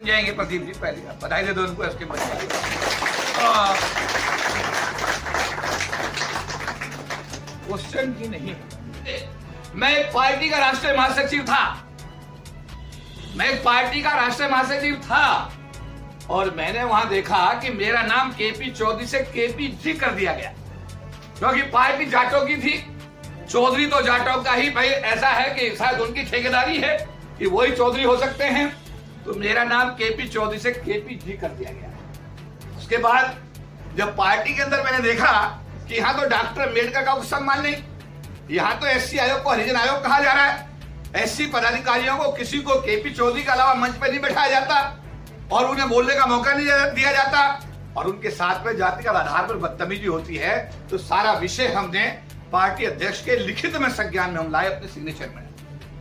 जाएंगे प्रदीप जी, पहले आप बधाई दे दो उनको इसके बच्चे। क्वेश्चन की नहीं, मैं एक पार्टी का राष्ट्रीय महासचिव था, और मैंने वहां देखा कि मेरा नाम केपी चौधरी से केपी जी कर दिया गया, क्योंकि पार्टी जाटों की थी। चौधरी तो जाटों का ही भाई ऐसा है कि शायद उनकी ठेकेदारी है कि वही चौधरी हो सकते हैं, तो मेरा नाम केपी चौधरी से केपी जी कर दिया गया। उसके बाद जब पार्टी के अंदर मैंने देखा कि यहाँ तो डॉक्टर अम्बेडकर का सम्मान नहीं, यहाँ तो एससी आयोग को हरिजन आयोग कहा जा रहा है, एससी पदाधिकारियों को किसी को केपी चौधरी के अलावा मंच पर नहीं बैठाया जाता और उन्हें बोलने का मौका नहीं दिया जाता, और उनके साथ में जाति का आधार पर बदतमीजी होती है। तो सारा विषय हमने पार्टी अध्यक्ष के लिखित में संज्ञान में हम लाए अपने सिग्नेचर में।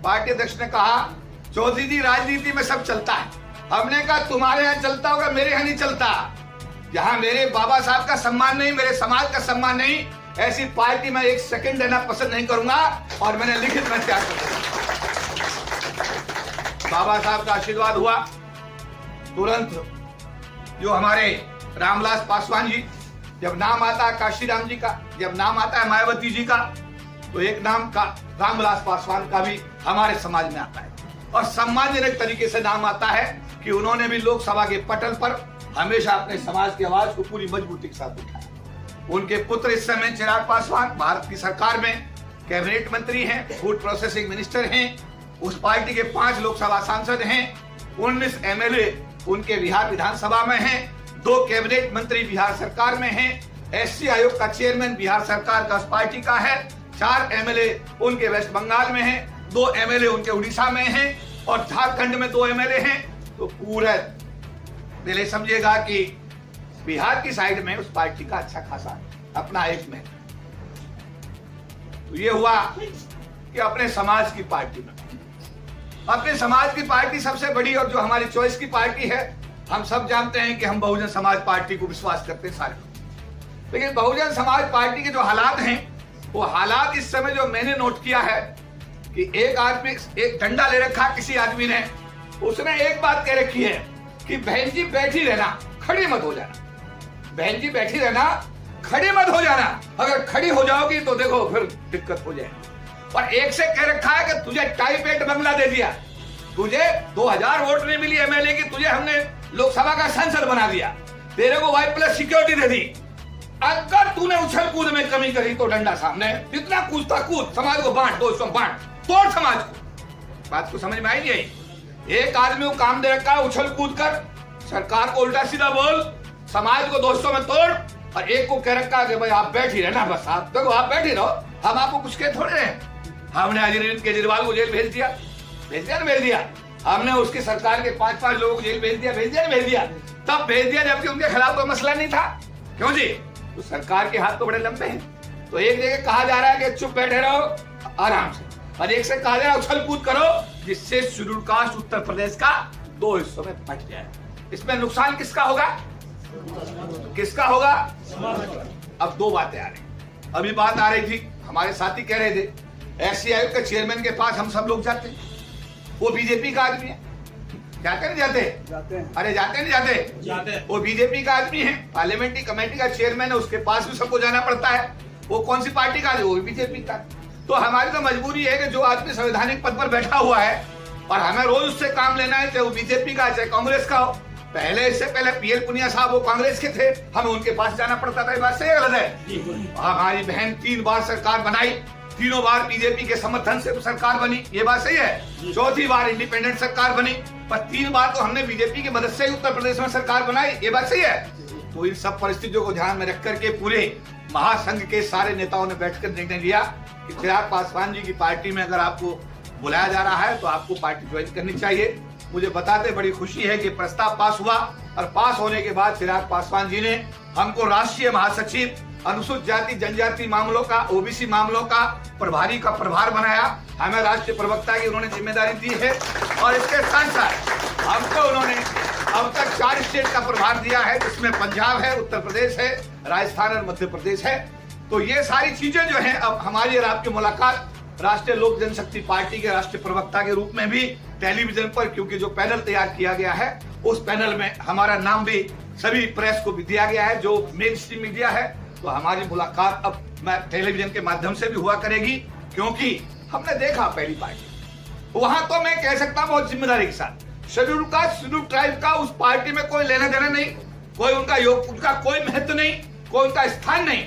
पार्टी अध्यक्ष ने कहा, चौधरी जी राजनीति में सब चलता है। हमने कहा तुम्हारे यहाँ चलता होगा, मेरे यहाँ नहीं चलता। जहाँ मेरे बाबा साहब का सम्मान नहीं, मेरे समाज का सम्मान नहीं, ऐसी पार्टी में एक सेकंड देना पसंद नहीं करूंगा, और मैंने लिखित में त्याग कर दिया। बाबा साहब का आशीर्वाद हुआ, तुरंत जो हमारे रामविलास पासवान जी, जब नाम आता है काशीराम जी का, जब नाम आता है मायावती जी का, तो एक नाम का रामविलास पासवान का भी हमारे समाज में आता है, और सम्मानजनक तरीके से नाम आता है कि उन्होंने भी लोकसभा के पटल पर हमेशा अपने समाज की आवाज को पूरी मजबूती के साथ उठाया। उनके पुत्र इस समय चिराग पासवान भारत की सरकार में कैबिनेट मंत्री हैं, फूड प्रोसेसिंग मिनिस्टर हैं, उस पार्टी के 5 लोकसभा सांसद हैं, 19 एमएलए उनके बिहार विधानसभा में हैं, 2 कैबिनेट मंत्री बिहार सरकार में हैं, एससी आयोग का चेयरमैन बिहार सरकार का उस पार्टी का है, 4 एमएलए उनके वेस्ट बंगाल में हैं, 2 एमएलए उनके उड़ीसा में हैं, और झारखंड में 2 एमएलए हैं। तो पूरे पहले समझिएगा कि बिहार की साइड में उस पार्टी का अच्छा खासा अपना एक में। तो ये हुआ कि अपने समाज की पार्टी में, अपने समाज की पार्टी सबसे बड़ी, और जो हमारी चॉइस की पार्टी है, हम सब जानते हैं कि हम बहुजन समाज पार्टी को विश्वास करते हैं सारे लोग। लेकिन बहुजन समाज पार्टी के जो हालात हैं, वो हालात इस समय जो मैंने नोट किया है कि एक आदमी, एक डंडा ले रखा किसी आदमी ने, उसने एक बात कह रखी है कि बहन जी बैठी रहना, खड़ी मत हो जाना। बहन जी बैठी रहना, खड़ी मत हो जाना, अगर खड़ी हो जाओगी तो देखो फिर दिक्कत हो जाएगी। और एक से कह रखा है कि तुझे टाइप 8 बंगला दे दिया, तुझे 2000 वोट नहीं मिली एमएलए की, तुझे हमने लोकसभा का सांसद बना दिया, तेरे को Y+ सिक्योरिटी दे दी। अगर तूने उछल कूद में कमी करी तो डंडा सामने, जितना कूदता कूद, समाज को बांट, दोस्तों बांट, तोड़ समाज को। बात को समझ में आई नहीं? एक आदमी को काम दे रखा है उछल कूद कर, सरकार को उल्टा सीधा बोल, समाज को दोस्तों में तोड़, और एक को कह रखा है कि भाई आप बैठ ही रहना, बस आप देखो आप बैठ ही रहो, हम आपको कुछ कह थोड़े रहे। हमने अरविंद केजरीवाल को जेल भेज दिया, भेज दिया। हमने उसकी सरकार के 5-5 लोगों को जेल भेज दिया, तब भेज दिया जबकि उनके खिलाफ कोई मसला नहीं था। क्यों जी? तो सरकार के हाथ तो बड़े लंबे हैं। तो एक जगह कहा जा रहा है कि चुप बैठे रहो आराम से, और एक से कहा जा रहा है उछल कूद करो, जिससे शेड्यूल कास्ट उत्तर प्रदेश का 2 हिस्सों में बट जाए। इसमें नुकसान किसका होगा? अब 2 बातें आ रही। अभी बात आ रही थी, हमारे साथी कह रहे थे एससी आयोग के चेयरमैन के पास हम सब लोग जाते हैं, वो बीजेपी का आदमी है। जाते नहीं जाते? अरे जाते नहीं जाते? वो बीजेपी का आदमी है, पार्लियामेंट्री कमेटी का चेयरमैन है, उसके पास भी सबको जाना पड़ता है। वो कौन सी पार्टी का है? वो भी बीजेपी का। तो हमारी तो मजबूरी है कि जो आदमी संवैधानिक पद पर बैठा हुआ है और हमें रोज उससे काम लेना है, चाहे वो बीजेपी का चाहे कांग्रेस का हो। पहले, इससे पहले PL पुनिया साहब वो कांग्रेस के थे, हमें उनके पास जाना पड़ता था। ये बात सही है गलत है? हमारी बहन 3 बार सरकार बनाई, तीनों बार बीजेपी के समर्थन से सरकार बनी, ये बात सही है। 4थी बार इंडिपेंडेंट सरकार बनी, पर 3 बार तो हमने बीजेपी की मदद से उत्तर प्रदेश में सरकार बनाई, ये बात सही है। तो इन सब परिस्थितियों को ध्यान में रख करके पूरे महासंघ के सारे नेताओं ने बैठकर निर्णय लिया कि चिराग पासवान जी की पार्टी में अगर आपको बुलाया जा रहा है तो आपको पार्टी ज्वाइन करनी चाहिए। मुझे बताते बड़ी खुशी है कि प्रस्ताव पास हुआ, और पास होने के बाद चिराग पासवान जी ने हमको राष्ट्रीय महासचिव अनुसूचित जाति जनजाति मामलों का, ओबीसी मामलों का प्रभारी का प्रभार बनाया। हमें राष्ट्रीय प्रवक्ता की उन्होंने जिम्मेदारी दी है, और इसके साथ साथ हमको उन्होंने अब तक 4 स्टेट का प्रभार दिया है, जिसमें पंजाब है, उत्तर प्रदेश है, राजस्थान और मध्य प्रदेश है। तो ये सारी चीजें जो है, अब हमारी और आपकी मुलाकात राष्ट्रीय लोक जनशक्ति पार्टी के राष्ट्रीय प्रवक्ता के रूप में भी टेलीविजन पर, क्योंकि जो पैनल तैयार किया गया है उस पैनल में हमारा नाम भी सभी प्रेस को भी दिया गया है, जो मेन स्ट्रीम मीडिया है। तो हमारी मुलाकात अब मैं टेलीविजन के माध्यम से भी हुआ करेगी, क्योंकि हमने देखा पहली पार्टी वहां, तो मैं कह सकता हूं बहुत जिम्मेदारी के साथ शेड्यूल कास्ट शेड्यूल ट्राइब का उस पार्टी में कोई लेना देना नहीं, कोई उनका कोई महत्व नहीं, कोई उनका स्थान नहीं।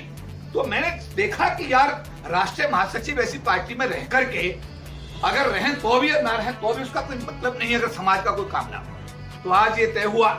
तो मैंने देखा कि यार राष्ट्रीय महासचिव ऐसी पार्टी में रह करके अगर रहें तो भी ना रहें तो भी उसका कोई मतलब नहीं है, अगर समाज का कोई काम ना हो। तो आज ये तय हुआ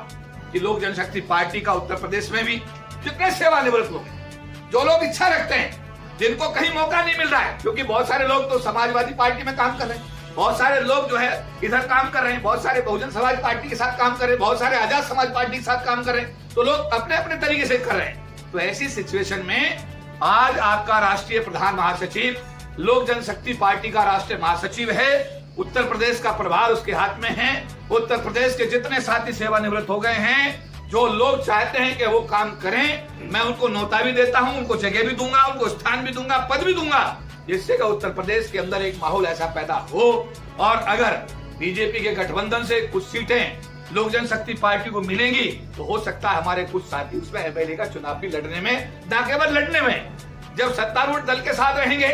कि लोक जनशक्ति पार्टी का उत्तर प्रदेश में भी जितने सेवानिवृत्त लोग हैं, जो लोग इच्छा रखते हैं, जिनको कहीं मौका नहीं मिल रहा है, क्योंकि बहुत सारे लोग तो समाजवादी पार्टी में काम कर रहे हैं, बहुत सारे लोग जो है इधर काम कर रहे हैं, बहुत सारे बहुजन समाज पार्टी के साथ काम कर रहे हैं, बहुत सारे आजाद समाज पार्टी के साथ काम कर रहे हैं, तो लोग अपने अपने तरीके से कर रहे हैं। तो ऐसी सिचुएशन में आज आपका राष्ट्रीय प्रधान महासचिव लोक जनशक्ति पार्टी का राष्ट्रीय महासचिव है, उत्तर प्रदेश का प्रभार उसके हाथ में है। उत्तर प्रदेश के जितने साथी सेवानिवृत्त हो गए हैं, जो लोग चाहते हैं कि वो काम करें, मैं उनको न्योता भी देता हूं, उनको जगह भी दूंगा, उनको स्थान भी दूंगा, पद भी दूंगा, जिससे कि उत्तर प्रदेश के अंदर एक माहौल ऐसा पैदा हो। और अगर बीजेपी के गठबंधन से कुछ सीटें लोक जनशक्ति पार्टी को मिलेंगी तो हो सकता है हमारे कुछ साथी उसमें एमएलए का चुनाव भी लड़ने में, ना केवल लड़ने में, जब सत्तारूढ़ दल के साथ रहेंगे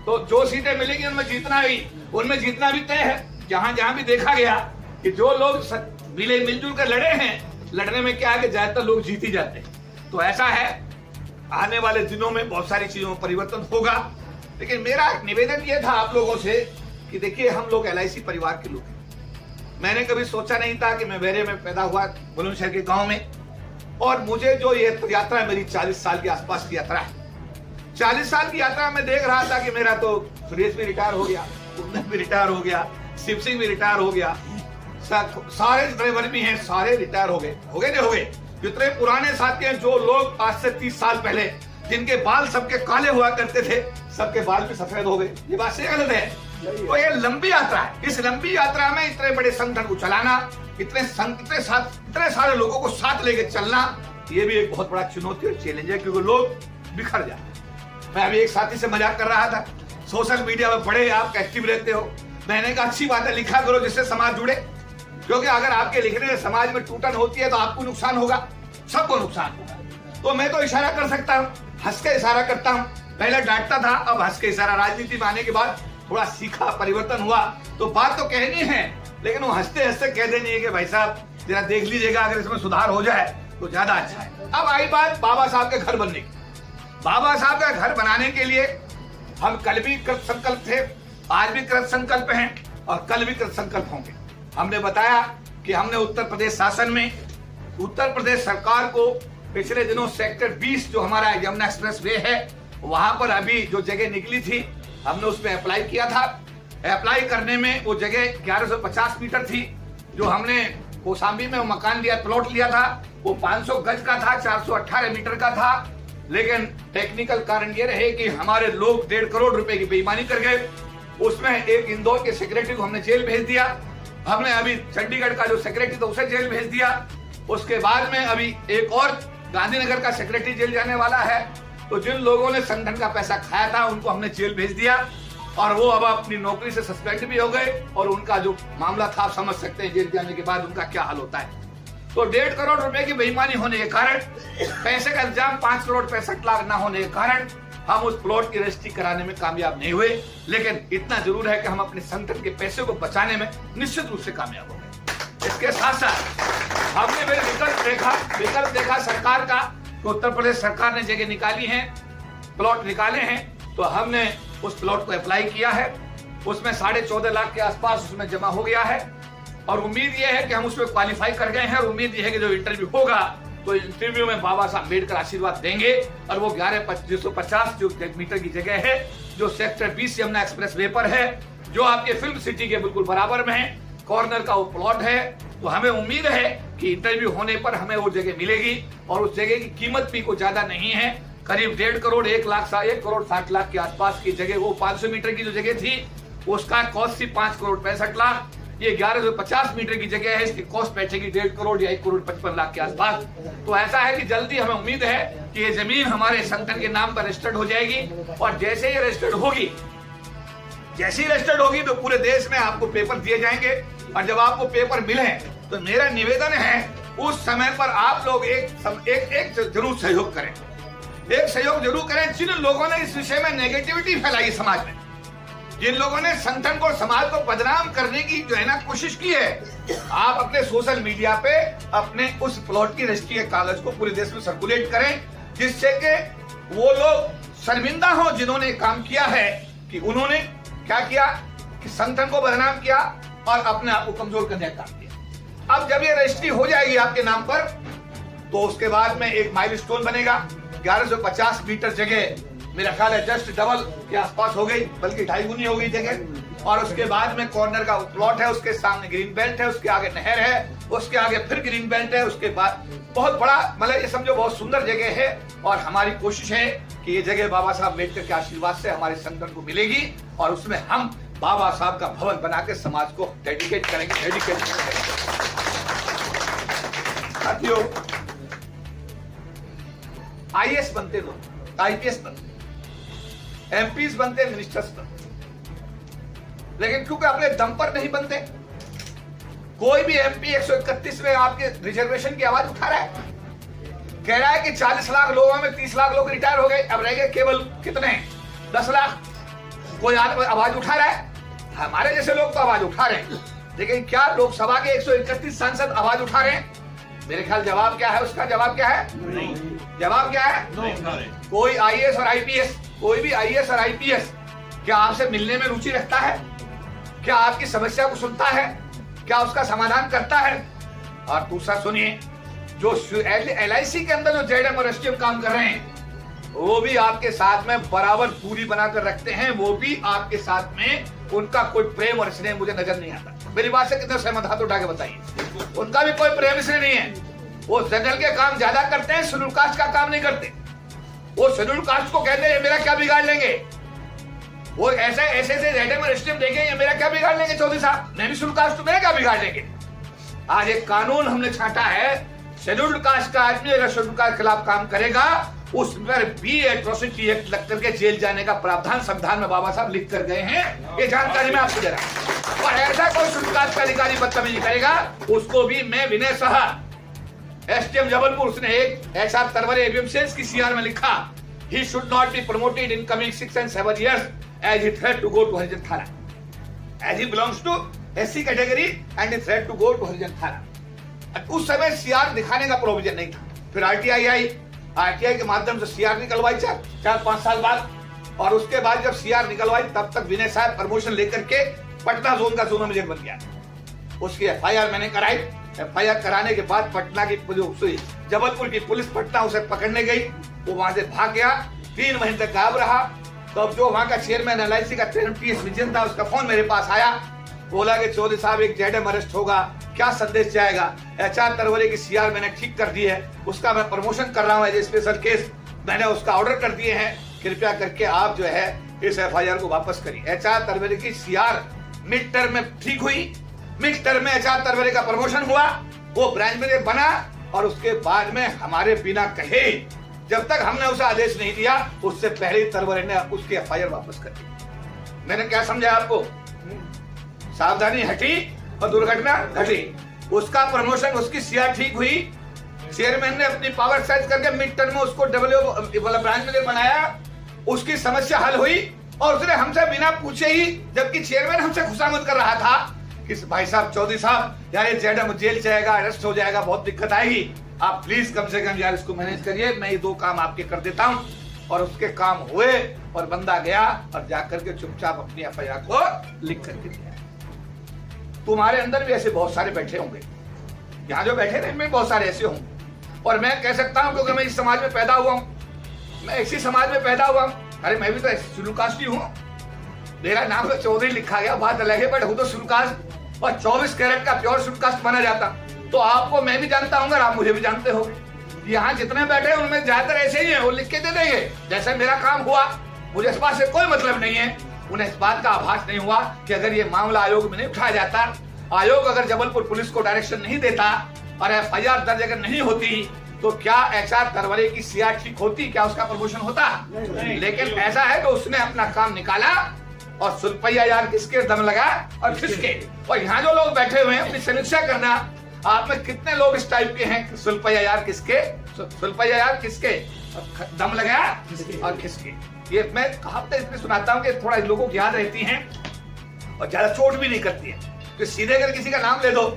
तो जो सीटें मिलेंगी उनमें जीतना भी तय है। जहां जहां भी देखा गया कि जो लोग मिलजुल कर लड़े हैं, लड़ने में क्या है कि ज्यादातर लोग जीत ही जाते हैं। तो ऐसा है, आने वाले दिनों में बहुत सारी चीजों में परिवर्तन होगा। लेकिन मेरा निवेदन यह था आप लोगों से कि देखिए, हम लोग LIC परिवार के लोग हैं। मैंने कभी सोचा नहीं था कि मैं वेरे में पैदा हुआ, बुलंदशहर के गांव में, और मुझे जो ये यात्रा मेरी 40 साल के आसपास की यात्रा है, 40 साल की यात्रा में देख रहा था कि मेरा तो सुरेश भी रिटायर हो गया, कुंदन भी रिटायर हो गया, शिव सिंह भी रिटायर हो गया, सारे ड्राइवर भी हैं, सारे रिटायर हो गए। जितने पुराने साथी हैं, जो लोग आज से 30 साल पहले जिनके बाल सबके काले हुआ करते थे, सबके बाल भी सफेद हो गए। ये बात से गलत है। तो ये लंबी यात्रा है। इस लंबी यात्रा में इतने बड़े संगठन को चलाना, इतने सारे लोगों को साथ लेकर चलना, ये भी एक बहुत बड़ा चुनौती और चैलेंज है, क्योंकि लोग बिखर जाते हैं। मैं अभी एक साथी से मजाक कर रहा था, सोशल मीडिया में बड़े आप एक्टिव रहते हो, मैंने कहा अच्छी बात है, लिखा करो जिससे समाज जुड़े, क्योंकि अगर आपके लिखने से समाज में टूटन होती है तो आपको नुकसान होगा, सबको नुकसान होगा। तो मैं तो इशारा कर सकता हूँ, हंस के इशारा करता हूँ, पहले डांटता था, अब हंस के इशारा। राजनीति में आने के बाद थोड़ा सीखा, परिवर्तन हुआ, तो बात तो कहनी है, लेकिन वो हंसते हंसते कह देनी है कि भाई साहब जरा देख लीजिएगा, अगर इसमें सुधार हो जाए तो ज्यादा अच्छा है। अब आई बात बाबा साहब के घर बनने की। बाबा साहब का घर बनाने के लिए हम कल भी कृत संकल्प थे, आज भी कृत संकल्प हैं और कल भी कृत संकल्प होंगे। हमने बताया कि हमने उत्तर प्रदेश शासन में, उत्तर प्रदेश सरकार को पिछले दिनों सेक्टर 20 जो हमारा यमुना एक्सप्रेस वे है, वहां पर अभी जो जगह निकली थी, हमने उसमें अप्लाई किया था। अप्लाई करने में वो जगह 1150 मीटर थी। जो हमने कौशाम्बी में वो मकान लिया, प्लॉट लिया था, वो 500 गज का था, 418 मीटर का था। लेकिन टेक्निकल कारण ये रहे कि हमारे लोग 1.5 करोड़ रुपए की बेईमानी कर गए। उसमें एक इंदौर के सेक्रेटरी को हमने जेल भेज दिया, हमने अभी चंडीगढ़ का जो सेक्रेटरी था उसे जेल भेज दिया, उसके बाद में अभी एक और गांधीनगर का सेक्रेटरी जेल जाने वाला है। तो जिन लोगों ने संगठन का पैसा खाया था उनको हमने जेल भेज दिया, और वो अब अपनी नौकरी से सस्पेंड भी हो गए, और उनका जो मामला था आप समझ सकते हैं जेल जाने के बाद उनका क्या हाल होता है। तो 1.5 करोड़ रुपए की बेईमानी होने के कारण, पैसे का इंतजाम 5 करोड़ 65 लाख ना होने के कारण हम उस प्लॉट की रजिस्ट्री कराने में कामयाब नहीं हुए। लेकिन इतना जरूर है कि हम अपने संगठन के पैसे को बचाने में निश्चित रूप से कामयाब हो गए। इसके साथ साथ हमने मेरे विकल्प देखा सरकार का, तो उत्तर प्रदेश सरकार ने जगह निकाली है, प्लॉट निकाले हैं, तो हमने उस प्लॉट को अप्लाई किया है। उसमें 14.5 लाख के आसपास उसमें जमा हो गया है, और उम्मीद यह है कि हम उसमें क्वालिफाई कर गए हैं, और उम्मीद यह है कि जो इंटरव्यू होगा तो इंटरव्यू में बाबा साहब अम्बेडकर आशीर्वाद देंगे, और वो 11,250 जो मीटर की जगह है, जो सेक्टर 20 यमुना एक्सप्रेस वे पर है, जो आपके फिल्म सिटी के बिल्कुल बराबर में है, कॉर्नर का वो प्लॉट है। तो हमें उम्मीद है कि इंटरव्यू होने पर हमें वो जगह मिलेगी, और उस जगह की कीमत भी कोई ज्यादा नहीं है, करीब 1.5 करोड़ 1 करोड़ 60 लाख के आसपास की जगह। वो 500 मीटर की जो जगह थी उसका कॉस्ट थी 5 करोड़ 65 लाख। ये 1150 मीटर की जगह है, इसकी कॉस्ट बैठेगी 1.5 करोड़ या 1 करोड़ 55 लाख के आसपास। तो ऐसा है कि जल्दी हमें उम्मीद है कि ये जमीन हमारे संगठन के नाम पर रजिस्टर्ड हो जाएगी, और जैसे ही रजिस्टर्ड होगी तो पूरे देश में आपको पेपर दिए जाएंगे, और जब आपको पेपर मिले तो मेरा निवेदन है उस समय पर आप लोग एक जरूर सहयोग करें, एक सहयोग जरूर करें। जिन लोगों ने इस विषय में नेगेटिविटी फैलाई समाज में, जिन लोगों ने संगठन को, समाज को बदनाम करने की जो है ना कोशिश की है, आप अपने सोशल मीडिया पे अपने उस प्लॉट की रजिस्ट्री के कागज को पूरे देश में सर्कुलेट करें, जिससे कि वो लोग शर्मिंदा हो जिन्होंने काम किया है कि उन्होंने क्या किया कि संगठन को बदनाम किया और अपने आप को कमजोर करने का काम किया। अब जब ये रजिस्ट्री हो जाएगी आपके नाम पर, तो उसके बाद में एक माइलस्टोन बनेगा। 1150 मीटर जगह मेरा ख्याल है जस्ट डबल के आसपास हो गई, बल्कि 2.5 गुनी हो गई जगह। और उसके बाद में कॉर्नर का प्लॉट है, उसके सामने ग्रीन बेल्ट है, उसके आगे नहर है, उसके आगे फिर ग्रीन बेल्ट है, उसके बाद बहुत बड़ा, मतलब ये समझो बहुत सुंदर जगह है। और हमारी कोशिश है कि ये जगह बाबा साहब अम्बेडकर के आशीर्वाद से हमारे संगठन को मिलेगी और उसमें हम बाबा साहब का भवन बना के समाज को डेडिकेट करेंगे। साथियों, आईएएस बनते लोग, आईपीएस बनते, एमपीज बनते, मिनिस्टर्स बनते, लेकिन क्योंकि अपने दम पर नहीं बनते। कोई भी एमपी 131 में आपके रिजर्वेशन की आवाज उठा रहा है, कह रहा है कि 40 लाख लोगों में 30 लाख लोग रिटायर हो गए, अब रह गए केवल कितने, 10 लाख। कोई आवाज उठा रहा है? हमारे जैसे लोग तो आवाज उठा रहे हैं, लेकिन क्या लोकसभा के 131 सांसद आवाज उठा रहे हैं? मेरे ख्याल जवाब क्या है, उसका जवाब क्या है? नहीं। जवाब क्या है? नहीं। कोई आईएएस और आईपीएस, कोई भी आईएएस और आईपीएस क्या आपसे मिलने में रुचि रखता है? क्या आपकी समस्या को सुनता है? क्या उसका समाधान करता है? और दूसरा सुनिए, जो LIC के अंदर जो जेडएम और एसटीएम काम कर रहे हैं, वो भी आपके साथ में बराबर दूरी बनाकर रखते हैं, वो भी आपके साथ में, उनका कोई प्रेम और स्नेह मुझे नजर नहीं आता। मेरी बात से कितने सहमत, हाथ उठा के बताइए। उनका भी कोई प्रेम स्नेह नहीं है। वो जनरल के काम ज्यादा करते हैं, शेड्यूल कास्ट का काम नहीं करते। वो शेड्यूल कास्ट को कहते हैं मेरा क्या बिगाड़ लेंगे, वो ऐसे जेडएम और एसटीएम देखेंगे मेरा क्या बिगाड़ लेंगे, चौधरी साहब मैं भी शेड्यूल कास्ट, मेरा क्या बिगाड़ लेंगे। आज एक कानून हमने छांटा है, शेड्यूल्ड कास्ट का आदमी अगर शेड्यूल्ड कास्ट के खिलाफ काम करेगा, उस पर भी एट्रोसिटी एक्ट लग करके जेल जाने का प्रावधान संविधान में बाबा साहब लिख कर गए हैं। ये जानकारी मैं आपको दे रहा हूं। और ऐसा कोई शेड्यूल्ड कास्ट का अधिकारी बदतमीजी करेगा, उसको भी मैं विनय साहा, एसटीएम जबलपुर, उसने एक HR तरवरे एबीएम सेल्स की सीआर में लिखा, he should not be promoted in coming 6 and 7 years as he threat to go to हरिजन थाना, as he belongs to SC category and he threat to go to हरिजन थाना। उस समय CR दिखाने का provision नहीं था। फिर आरटीआई आई, आरटीआई के माध्यम से सीआर निकलवाई 4-5 साल बाद, और उसके बाद जब सीआर निकलवाई तब तक विनय साहब प्रमोशन लेकर के पटना जोन का जोनल मैनेजर बन गया। उसकी एफआईआर मैंने कराई। एफआईआर कराने के बाद पटना की जबलपुर की पुलिस पटना उसे पकड़ने गई, वो वहां से भाग गया, 3 महीने तक गायब रहा। तब जो वहां का चेयरमैन LIC का TS विजन था, उसका फोन मेरे पास आया, बोला कि चौधरी साहब एक जेडएम अरेस्ट होगा, क्या संदेश जाएगा। HR तरवरे की सीआर मैंने ठीक कर दी है, उसका मैं प्रमोशन कर रहा हूँ एज ए स्पेशल केस, मैंने उसका ऑर्डर कर दिए हैं, कृपया करके आप जो है इस एफआईआर को वापस करिए। HR तरवरे की सीआर मिड टर्म में ठीक हुई, मिड टर्म में HR तरवरे का प्रमोशन हुआ, वो ब्रांच मैनेजर बना, और उसके बाद में हमारे बिना कहे, जब तक हमने उसे आदेश नहीं दिया, उससे पहले तरवरे ने उसकी एफआईआर वापस कर दी। मैंने क्या समझा आपको, सावधानी हटी और दुर्घटना घटी। उसका प्रमोशन, उसकी सीआर ठीक हुई, चेयरमैन ने अपनी पावर एक्सरसाइज करके मिड टर्म में उसको ब्रांच मैनेजर बनाया, उसकी समस्या हल हुई, और उसने हमसे बिना पूछे ही, जबकि चेयरमैन हमसे खुशामद कर रहा था कि भाई साहब, चौधरी साहब यार ये जेडएम जेल जाएगा, अरेस्ट हो जाएगा, बहुत दिक्कत आएगी, आप प्लीज कम से कम यार इसको मैनेज करिए, मैं ये 2 काम आपके कर देता हूँ। और उसके काम हुए और बंदा गया और जाकर के चुपचाप अपनी एफआईआर को लिख करके दिया। तुम्हारे अंदर भी ऐसे बहुत सारे बैठे होंगे, यहाँ जो बैठे हैं इनमें बहुत सारे ऐसे होंगे, और मैं कह सकता हूँ क्योंकि मैं इस समाज में पैदा हुआ हूँ, मैं इसी समाज में पैदा हुआ हूँ। अरे मैं भी तो शेड्यूल कास्ट ही हूँ, मेरा नाम तो चौधरी लिखा गया, बात अलग है, बट हूँ तो शेड्यूल कास्ट, और 24 कैरेट का प्योर शेड्यूल कास्ट माना जाता। तो आपको मैं भी जानता हूँ, आप मुझे भी जानते हो। यहाँ जितने बैठे हैं उनमें ज्यादातर ऐसे ही है, वो लिख के दे देंगे जैसे मेरा काम हुआ, मुझे इस बात से कोई मतलब नहीं है। उन्हें इस बात का आभास नहीं हुआ कि अगर ये मामला आयोग में नहीं उठाया जाता, आयोग अगर जबलपुर पुलिस को डायरेक्शन नहीं देता और एफआईआर दर्ज अगर नहीं होती, तो क्या HR तरवरे की सीआर ठीक होती, क्या उसका प्रमोशन होता? लेकिन ऐसा है कि उसने अपना काम निकाला और सुलपैया यार किसके दम लगा और किसके। और यहाँ जो लोग बैठे हुए हैं अपनी समीक्षा करना, आप में कितने लोग इस टाइप के हैं? सुलपैया यार किसके, सुलपैया यार किसके, दम लगाया और किसके। ये मैं कहावतें इसलिए सुनाता हूँ कि थोड़ा लोगों को याद रहती हैं और ज्यादा चोट भी नहीं करती है। तो सीधे अगर किसी का नाम ले दो,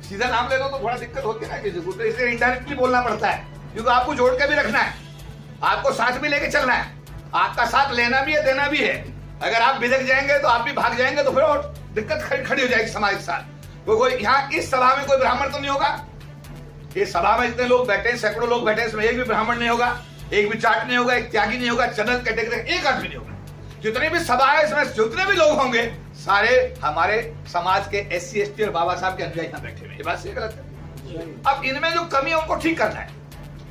सीधा नाम ले दो तो थोड़ा दिक्कत होती है ना किसी को, तो इसलिए इनडायरेक्टली बोलना पड़ता है, क्योंकि आपको जोड़ के भी रखना है, आपको साथ भी लेके चलना है, आपका साथ लेना भी है देना भी है। अगर आप बिदक जाएंगे तो आप भी भाग जाएंगे तो फिर और दिक्कत खड़ी हो जाएगी समाज के साथ। कोई यहाँ इस सभा में कोई ब्राह्मण तो नहीं होगा, इस सभा में इतने लोग बैठे हैं, सैकड़ों लोग बैठे हैं, इसमें एक भी ब्राह्मण नहीं होगा, एक भी जाट नहीं होगा, एक त्यागी नहीं होगा, जनरल कैटेगरी एक आदमी नहीं होगा। जितनी भी सभा है इसमें जितने भी लोग होंगे सारे हमारे समाज के SC ST और बाबा साहब के अनुयायी यहाँ बैठे हुए। ये बात सही गलत है? अब इनमें जो कमी है उनको ठीक करना है,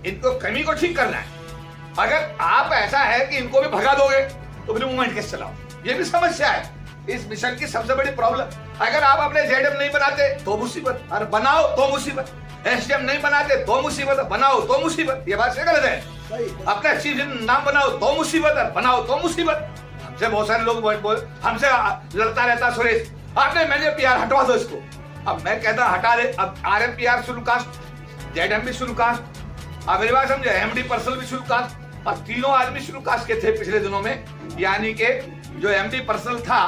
इनको कमी को ठीक करना है। अगर आप ऐसा है कि इनको भी भगा दोगे तो फिर मूवमेंट कैसे चलाओ, ये भी समस्या है इस मिशन की सबसे बड़ी प्रॉब्लम। अगर आप अपने ZM नहीं बनाते तो मुसीबत, और बनाओ तो मुसीबत, SDM नहीं बनाते तो मुसीबत, बनाओ तो मुसीबत। ये बात सही गलत है? अपना चीज नाम बनाओ तो मुसीबत, और बनाओ तो मुसीबत। हमसे बहुत सारे लोग हमसे लड़ता रहता सुरेश, आपने मैंने PR हटवा दो इसको। अब मैं कहता हटा दे, अब RMPR शुरू कास्ट, ZM भी शुरू कास्ट, अब मेरी बात समझे, MD पर्सनल भी शुरू कास्ट, और तीनों आदमी शुरू कास्ट के थे पिछले दिनों में। यानी कि जो MD पर्सनल था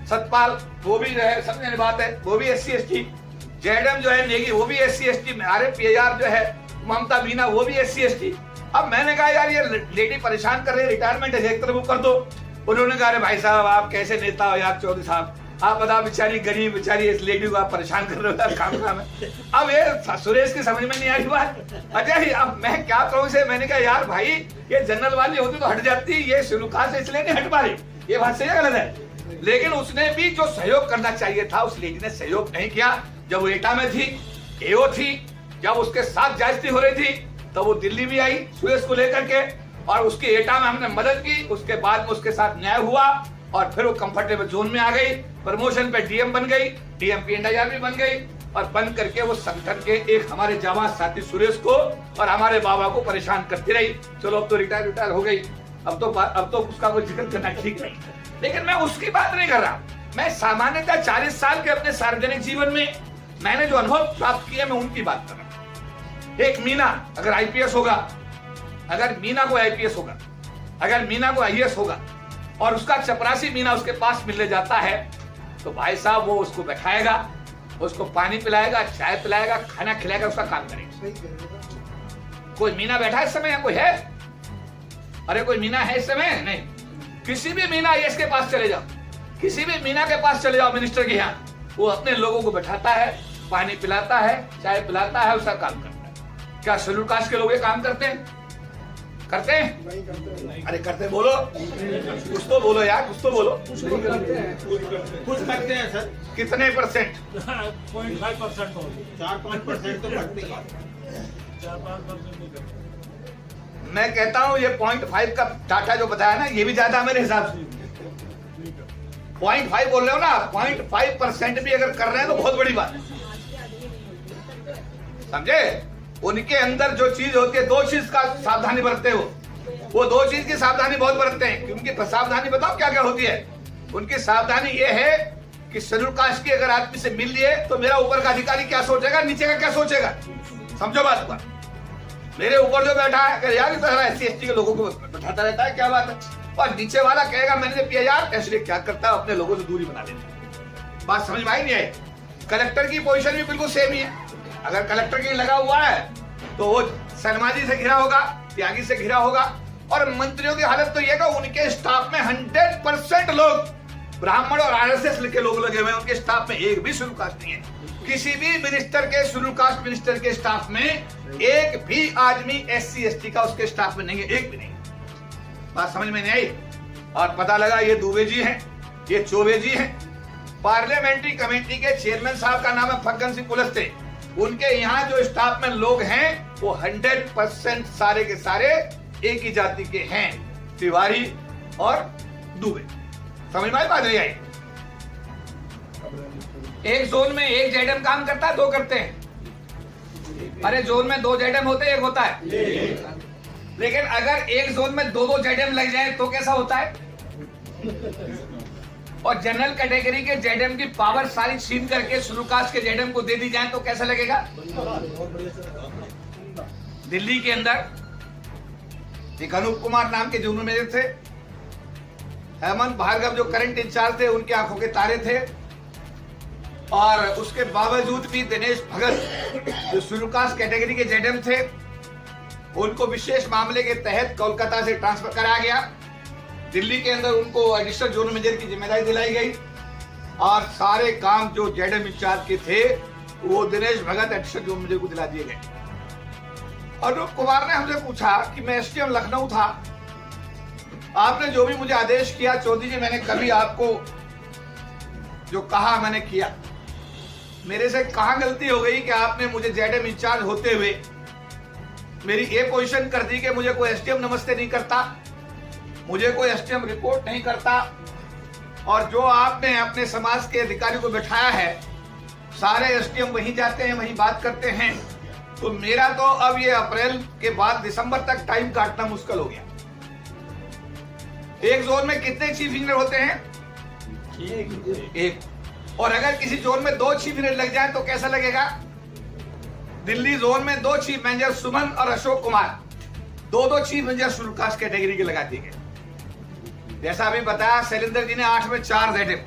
सतपाल वो भी रहे, समझने बात है, वो भी SC ST, ZM जो है नेगी वो भी SC ST, RMPR जो है ममता बीना वो भी SC ST। अब मैंने कहा यार ये लेडी परेशान कर रही है, रिटायरमेंट है एक तरफ कर दो। उन्होंने कहा अरे भाई साहब आप कैसे नेता हो यार चौधरी साहब, आप बताओ बेचारी गरीब बेचारी इस लेडी को आप परेशान कर रहे हो यार काम है। अब ये सुरेश की समझ में नहीं आ रही बात। अजय अब मैं क्या कहूँ से, मैंने कहा यार भाई ये जनरल वाली होती तो हट जाती, ये शुरुआत से इसलिए नहीं हट पा रही। ये बात सही है गलत है? लेकिन उसने भी जो सहयोग करना चाहिए था उस लेडी ने सहयोग नहीं किया। जब वो एटा में थी, AO थी, जब उसके साथ जायजती हो रही थी तो वो दिल्ली भी आई सुरेश को लेकर के, और उसके एटा में हमने मदद की। उसके बाद में उसके साथ न्याय हुआ और फिर वो कंफर्टेबल जोन में आ गई, प्रमोशन पे DM बन गई, DM PNIR भी बन गई, और बन करके वो संगठन के एक हमारे जाबाज साथी सुरेश को और हमारे बाबा को परेशान करती रही। चलो अब तो रिटायर हो गई, अब तो उसका कोई जिक्र करना ठीक नहीं। लेकिन मैं उसकी बात नहीं कर रहा, मैं सामान्यतः 40 साल के अपने सार्वजनिक जीवन में मैंने जो अनुभव प्राप्त किया मैं उनकी बात कर रहा हूं। एक मीना अगर IPS होगा, अगर मीना को IPS होगा, अगर मीना को IAS होगा और उसका चपरासी मीना उसके पास मिलने जाता है तो भाई साहब वो उसको बैठाएगा, उसको पानी पिलाएगा, चाय पिलाएगा, खाना खिलाएगा, उसका काम करेगा। कोई मीना बैठा है इस समय? कोई है? अरे कोई मीना है इस समय? नहीं। किसी भी मीना IAS के पास चले जाओ, किसी भी मीना के पास चले जाओ मिनिस्टर के यहाँ, वो अपने लोगों को बैठाता है, पानी पिलाता है, चाय पिलाता है, उसका काम करता है। क्या शेड्यूल कास्ट के लोग ये काम करते हैं? करते हैं? अरे करते बोलो, कुछ तो बोलो यार, कुछ तो बोलो। कुछ करते हैं सर। कितने %? 0.5% हो, 4-5% तो करते हैं। 4-5% नहीं करते। मैं कहता हूँ ये 0.5 का डाटा जो बताया ना ये भी ज्यादा मेरे हिसाब से। 0.5 बोल रहे हो ना, 0.5% भी अगर कर रहे हैं तो बहुत बड़ी बात है, समझे? उनके अंदर जो चीज होती है, 2 चीज का सावधानी बरतते हो, वो 2 चीज की सावधानी बहुत बरतते हैं। उनकी सावधानी बताओ क्या क्या होती है? उनकी सावधानी ये है कि शेड्यूल कास्ट की अगर आदमी से मिल लिए तो मेरा ऊपर का अधिकारी क्या सोचेगा, नीचे का क्या सोचेगा। समझो बात का, मेरे ऊपर जो बैठा है यार इस तरह SC ST के लोगों को बैठाता रहता है, क्या बात है, और नीचे वाला कहेगा मैंने किया यार, इसलिए क्या करता है अपने लोगों से दूरी बना लेता। बात समझ में आई नहीं आई? कलेक्टर की पोजीशन भी बिल्कुल सेम ही है। अगर कलेक्टर की लगा हुआ है तो वो शर्मा जी से घिरा होगा, त्यागी से घिरा होगा, और मंत्रियों की हालत तो ये कि उनके स्टाफ में 100% लोग ब्राह्मण और RSS के लोग लगे हुए हैं। उनके स्टाफ में एक भी शेड्यूल कास्ट नहीं है। किसी भी मिनिस्टर के शेड्यूल कास्ट मिनिस्टर के स्टाफ में एक भी आदमी SC ST का उसके स्टाफ में नहीं है, एक भी नहीं। बात समझ में नहीं आई? और पता लगा ये दुबे जी हैं, ये चौबे जी हैं। पार्लियामेंट्री कमेटी के चेयरमैन साहब का नाम है फग्गन सिंह कुलस्ते। उनके यहाँ जो स्टाफ में लोग हैं वो 100% सारे के सारे एक ही जाति के हैं, तिवारी और दुबे। समझ में आई बात नहीं आई? एक जोन में एक ZM काम करता है, 2 करते हैं। अरे जोन में 2 ZM होते हैं, 1 होता है। लेकिन अगर एक जोन में 2-2 ZM लग जाए तो कैसा होता है? और जनरल कैटेगरी के जेडएम की पावर सारी छीन करके शेड्यूल कास्ट के जेडएम को दे दी जाए तो कैसा लगेगा? दिल्ली के अंदर एक अनूप कुमार नाम के जूनियर मेजर थे, हेमंत भार्गव जो करंट इंचार्ज थे, उनकी आंखों के तारे थे, और उसके बावजूद भी दिनेश भगत जो शेड्यूल कास्ट कैटेगरी के जेडएम थे, उनको विशेष मामले के तहत कोलकाता से ट्रांसफर कराया गया। दिल्ली के अंदर उनको एडिशनल जोन मेजर की जिम्मेदारी दिलाई गई और सारे काम जो जेडएम इंचार्ज के थे वो दिनेश भगत एडिशनल जोन मेजर को दिला दिए गए। अनूप कुमार ने हमसे पूछा कि मैं एसडीएम लखनऊ था, आपने जो भी मुझे आदेश किया चौधरी जी, मैंने कभी आपको जो कहा मैंने किया, मेरे से कहां गलती हो गई कि आपने मुझे जेडएम इंचार्ज होते हुए मेरी ये पोजीशन कर दी कि मुझे कोई एसडीएम नमस्ते नहीं करता, मुझे कोई एसडीएम रिपोर्ट नहीं करता, और जो आपने अपने समाज के अधिकारी को बिठाया है सारे एसडीएम वहीं जाते हैं, वहीं बात करते हैं, तो मेरा तो अब ये अप्रैल के बाद दिसंबर तक टाइम काटना मुश्किल हो गया। एक जोन में कितने चीफ इंजीनियर होते हैं? एक। और अगर किसी जोन में 2 चीफ इंजीनियर लग जाए तो कैसा लगेगा? दिल्ली जोन में 2 चीफ इंजीनियर सुमन और Ashok Kumar, 2 chief engineer schedule caste category के लगा दिए गए। जैसा अभी बताया शैलेंद्र जी ने 8 में 4 जेडएम,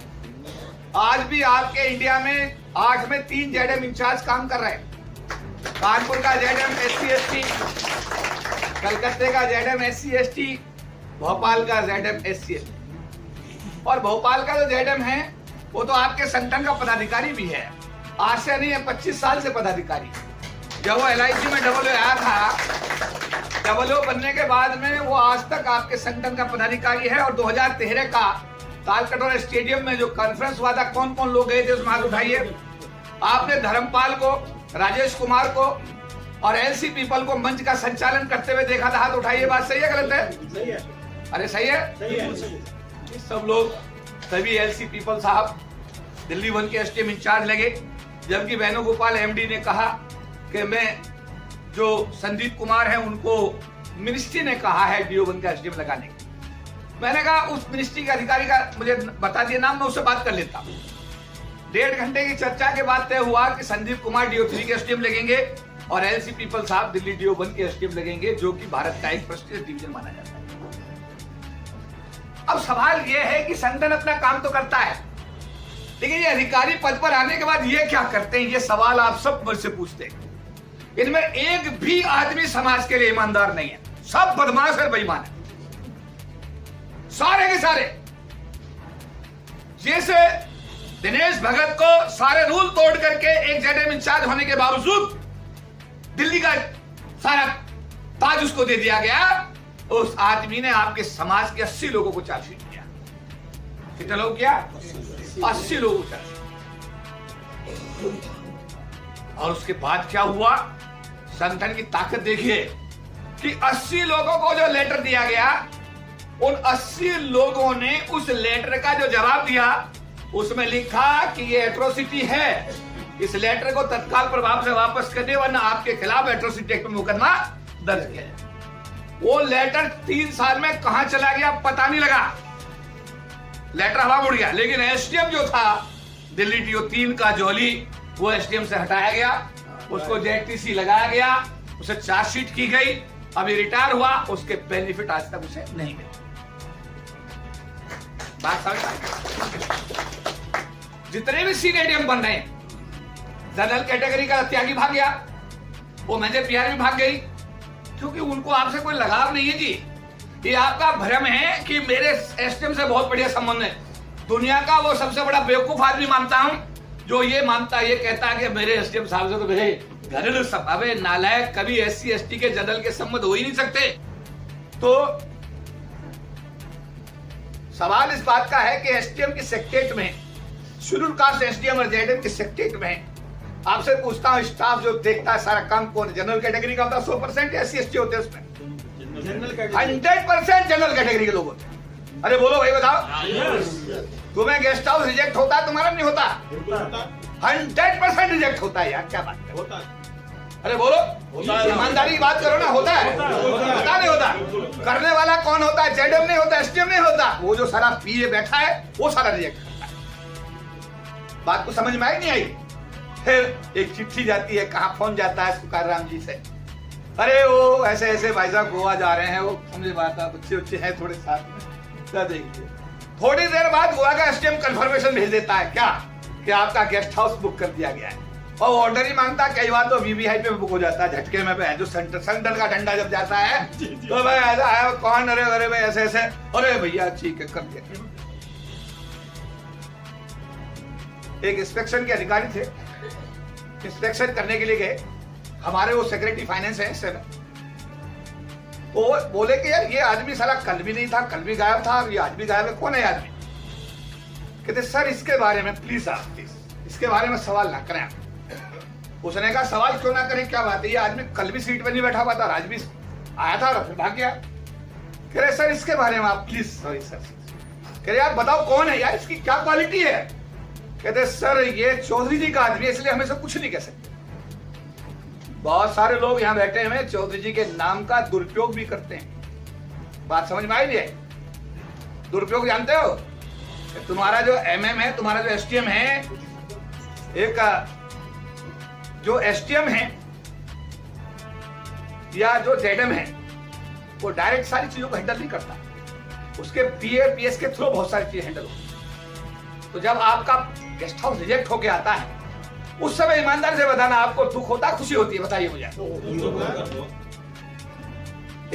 आज भी आपके इंडिया में 8 में 3 जेडएम इंचार्ज काम कर रहे हैं। कानपुर का जेडएम SC/ST, कलकत्ते का जेडएम SC/ST, भोपाल का जेडएम SC/ST। और भोपाल का जो जेडएम है वो तो आपके संगठन का पदाधिकारी भी है, आज से नहीं है 25 साल से पदाधिकारी। जब वो LIC में डबल आया था, डबल बनने के बाद में वो आज तक आपके संगठन का पदाधिकारी है। और 2013 का तालकटोरा स्टेडियम में जो कॉन्फ्रेंस हुआ था, कौन कौन लोग गए थे उसमें हाथ उठाइए। आपने धर्मपाल को, राजेश कुमार को और LC पीपल को मंच का संचालन करते हुए देखा था, हाथ उठाइए। बात सही है गलत है? सही है। अरे सही है, सही है। सब लोग सभी LC पीपल साहब दिल्ली 1 के एसडीएम इंचार्ज लगे, जबकि वेणुगोपाल MD ने कहा कि मैं जो संदीप कुमार हैं उनको मिनिस्ट्री ने कहा है DO1 का एसडीएम लगाने की। मैंने कहा उस मिनिस्ट्री के अधिकारी का मुझे बता दिया नाम, मैं उससे बात कर लेता हूं। 1.5 घंटे की चर्चा के बाद तय हुआ कि संदीप कुमार DO3 के एसडीएम लगेंगे और LC पीपल साहब दिल्ली DO1 के एसडीएम लगेंगे, जो कि भारत का एक प्रेस्टीजियस डिवीजन माना जाता है। अब सवाल यह है कि संगठन अपना काम तो करता है, लेकिन ये अधिकारी पद पर आने के बाद ये क्या करते हैं? ये सवाल आप सब मुझसे पूछते हैं। इनमें एक भी आदमी समाज के लिए ईमानदार नहीं है, सब बदमाश और बेईमान है, सारे के सारे। जैसे दिनेश भगत को सारे रूल तोड़ करके एक जेडएम इंचार्ज होने के बावजूद दिल्ली का सारा ताज उसको दे दिया गया। उस आदमी ने आपके समाज के 80 लोगों को चार्जशीट किया। कितने लोग किया? 80 लोगों को चार्जशीट। और उसके बाद क्या हुआ? संगठन की ताकत देखिए कि 80 लोगों को जो लेटर दिया गया, उन 80 लोगों ने उस लेटर का जो जवाब दिया उसमें लिखा कि ये एट्रोसिटी है, इस लेटर को तत्काल प्रभाव से वापस कर दे वरना आपके खिलाफ एट्रोसिटी एक्ट में मुकदमा दर्ज किया जाए। वो लेटर 3 साल में कहां चला गया पता नहीं लगा, लेटर हवा उड़ गया। लेकिन एसडीएम जो था दिल्ली DO3 का जॉली, वो एसडीएम से हटाया गया, उसको जेटीसी लगाया गया, उसे चार्जशीट की गई, अभी रिटायर हुआ, उसके बेनिफिट आज तक उसे नहीं मिले। बात समझ आई? जितने भी सीनियर बन रहे हैं, जनरल कैटेगरी का त्यागी भाग गया, वो मेजर पीआर भी भाग गई, क्योंकि उनको आपसे कोई लगाव नहीं है जी। ये आपका भ्रम है कि मेरे एसडीएम से बहुत बढ़िया संबंध है। दुनिया का वो सबसे बड़ा बेवकूफ आदमी मानता हूं जो ये मानता, ये कहता है कि मेरे एसडीएम साहब से तो मेरे घरेलू सब। अबे नालायक, कभी SC/ST के जनरल के संबंध हो ही नहीं सकते। तो सवाल इस बात का है कि एसडीएम की सेक्रेटरीट में, शेड्यूल कास्ट एसडीएम और जेडीएम की सेक्रेटरीट में, आपसे पूछता हूं स्टाफ जो देखता है सारा काम कौन? जनरल कैटेगरी का होता है 100% या SC/ST होते हैं उसमें? 100% जनरल कैटेगरी के लोग होते हैं। अरे बोलो भाई, बताओ। तुम्हें गेस्ट हाउस रिजेक्ट होता है, तुम्हारा नहीं होता? 100% रिजेक्ट होता है यार, क्या बात है? होता है। अरे बोलो, ईमानदारी की बात करो ना। होता है? पता नहीं होता? करने वाला कौन होता है? जेडएम नहीं होता, एसडीएम नहीं होता, वो जो सारा पीए बैठा है वो सारा रिजेक्ट। बात को समझ में आई नहीं आई? फिर एक चिट्ठी जाती है, कहाँ फोन जाता है सुकार राम जी से, अरे वो ऐसे ऐसे भाई साहब गोवा जा रहे हैं, वो समझे बात, बच्चे बच्चे हैं थोड़े साथ में, क्या देखिए। थोड़ी देर बाद गोवा का एसडीएम कंफर्मेशन भेज देता है, क्या कि आपका गेस्ट हाउस बुक कर दिया गया है, और ऑर्डर ही मांगता है। कई बार तो वीवीआई पे बुक हो जाता है झटके में, जो सेंटर का डंडा जब जाता है तो भाई ऐसा है, कौन, अरे अरे भाई ऐसे ऐसे, अरे भैया ठीक है कर दिया। एक इंस्पेक्शन के अधिकारी थे, इंस्पेक्शन करने के लिए गए, हमारे वो सेक्रेटरी फाइनेंस है इससे, वो बोले कि यार ये आदमी साला कल भी नहीं था, कल भी गायब था, ये आज भी गायब है, कौन है आदमी? कहते सर इसके बारे में प्लीज आप प्लीज इसके बारे में सवाल ना करें। उसने कहा सवाल क्यों ना करें, क्या बात है, ये आदमी कल भी सीट पर नहीं बैठा हुआ था, आज भी आया था और फिर भाग गया। कह रहे सर इसके बारे में आप प्लीज, सॉरी सर, कह रहे यार बताओ कौन है यार, इसकी क्या क्वालिटी है? कहते सर ये चौधरी जी का आदमी है, इसलिए हमें सब कुछ नहीं कह सकते। बहुत सारे लोग यहाँ बैठे हुए चौधरी जी के नाम का दुरुपयोग भी करते हैं। बात समझ में आई नहीं? दुरुपयोग जानते हो? तुम्हारा जो एमएम है, तुम्हारा जो एसटीएम है, एक जो एसटीएम है या जो जेडएम है, वो डायरेक्ट सारी चीजों को हैंडल नहीं करता, उसके पीए पीएस के थ्रू बहुत सारी चीजें हैंडल होती। तो जब आपका गेस्ट हाउस रिजेक्ट होके आता है, उस समय ईमानदार से बताना आपको दुख होता खुशी होती है, बताइए मुझे।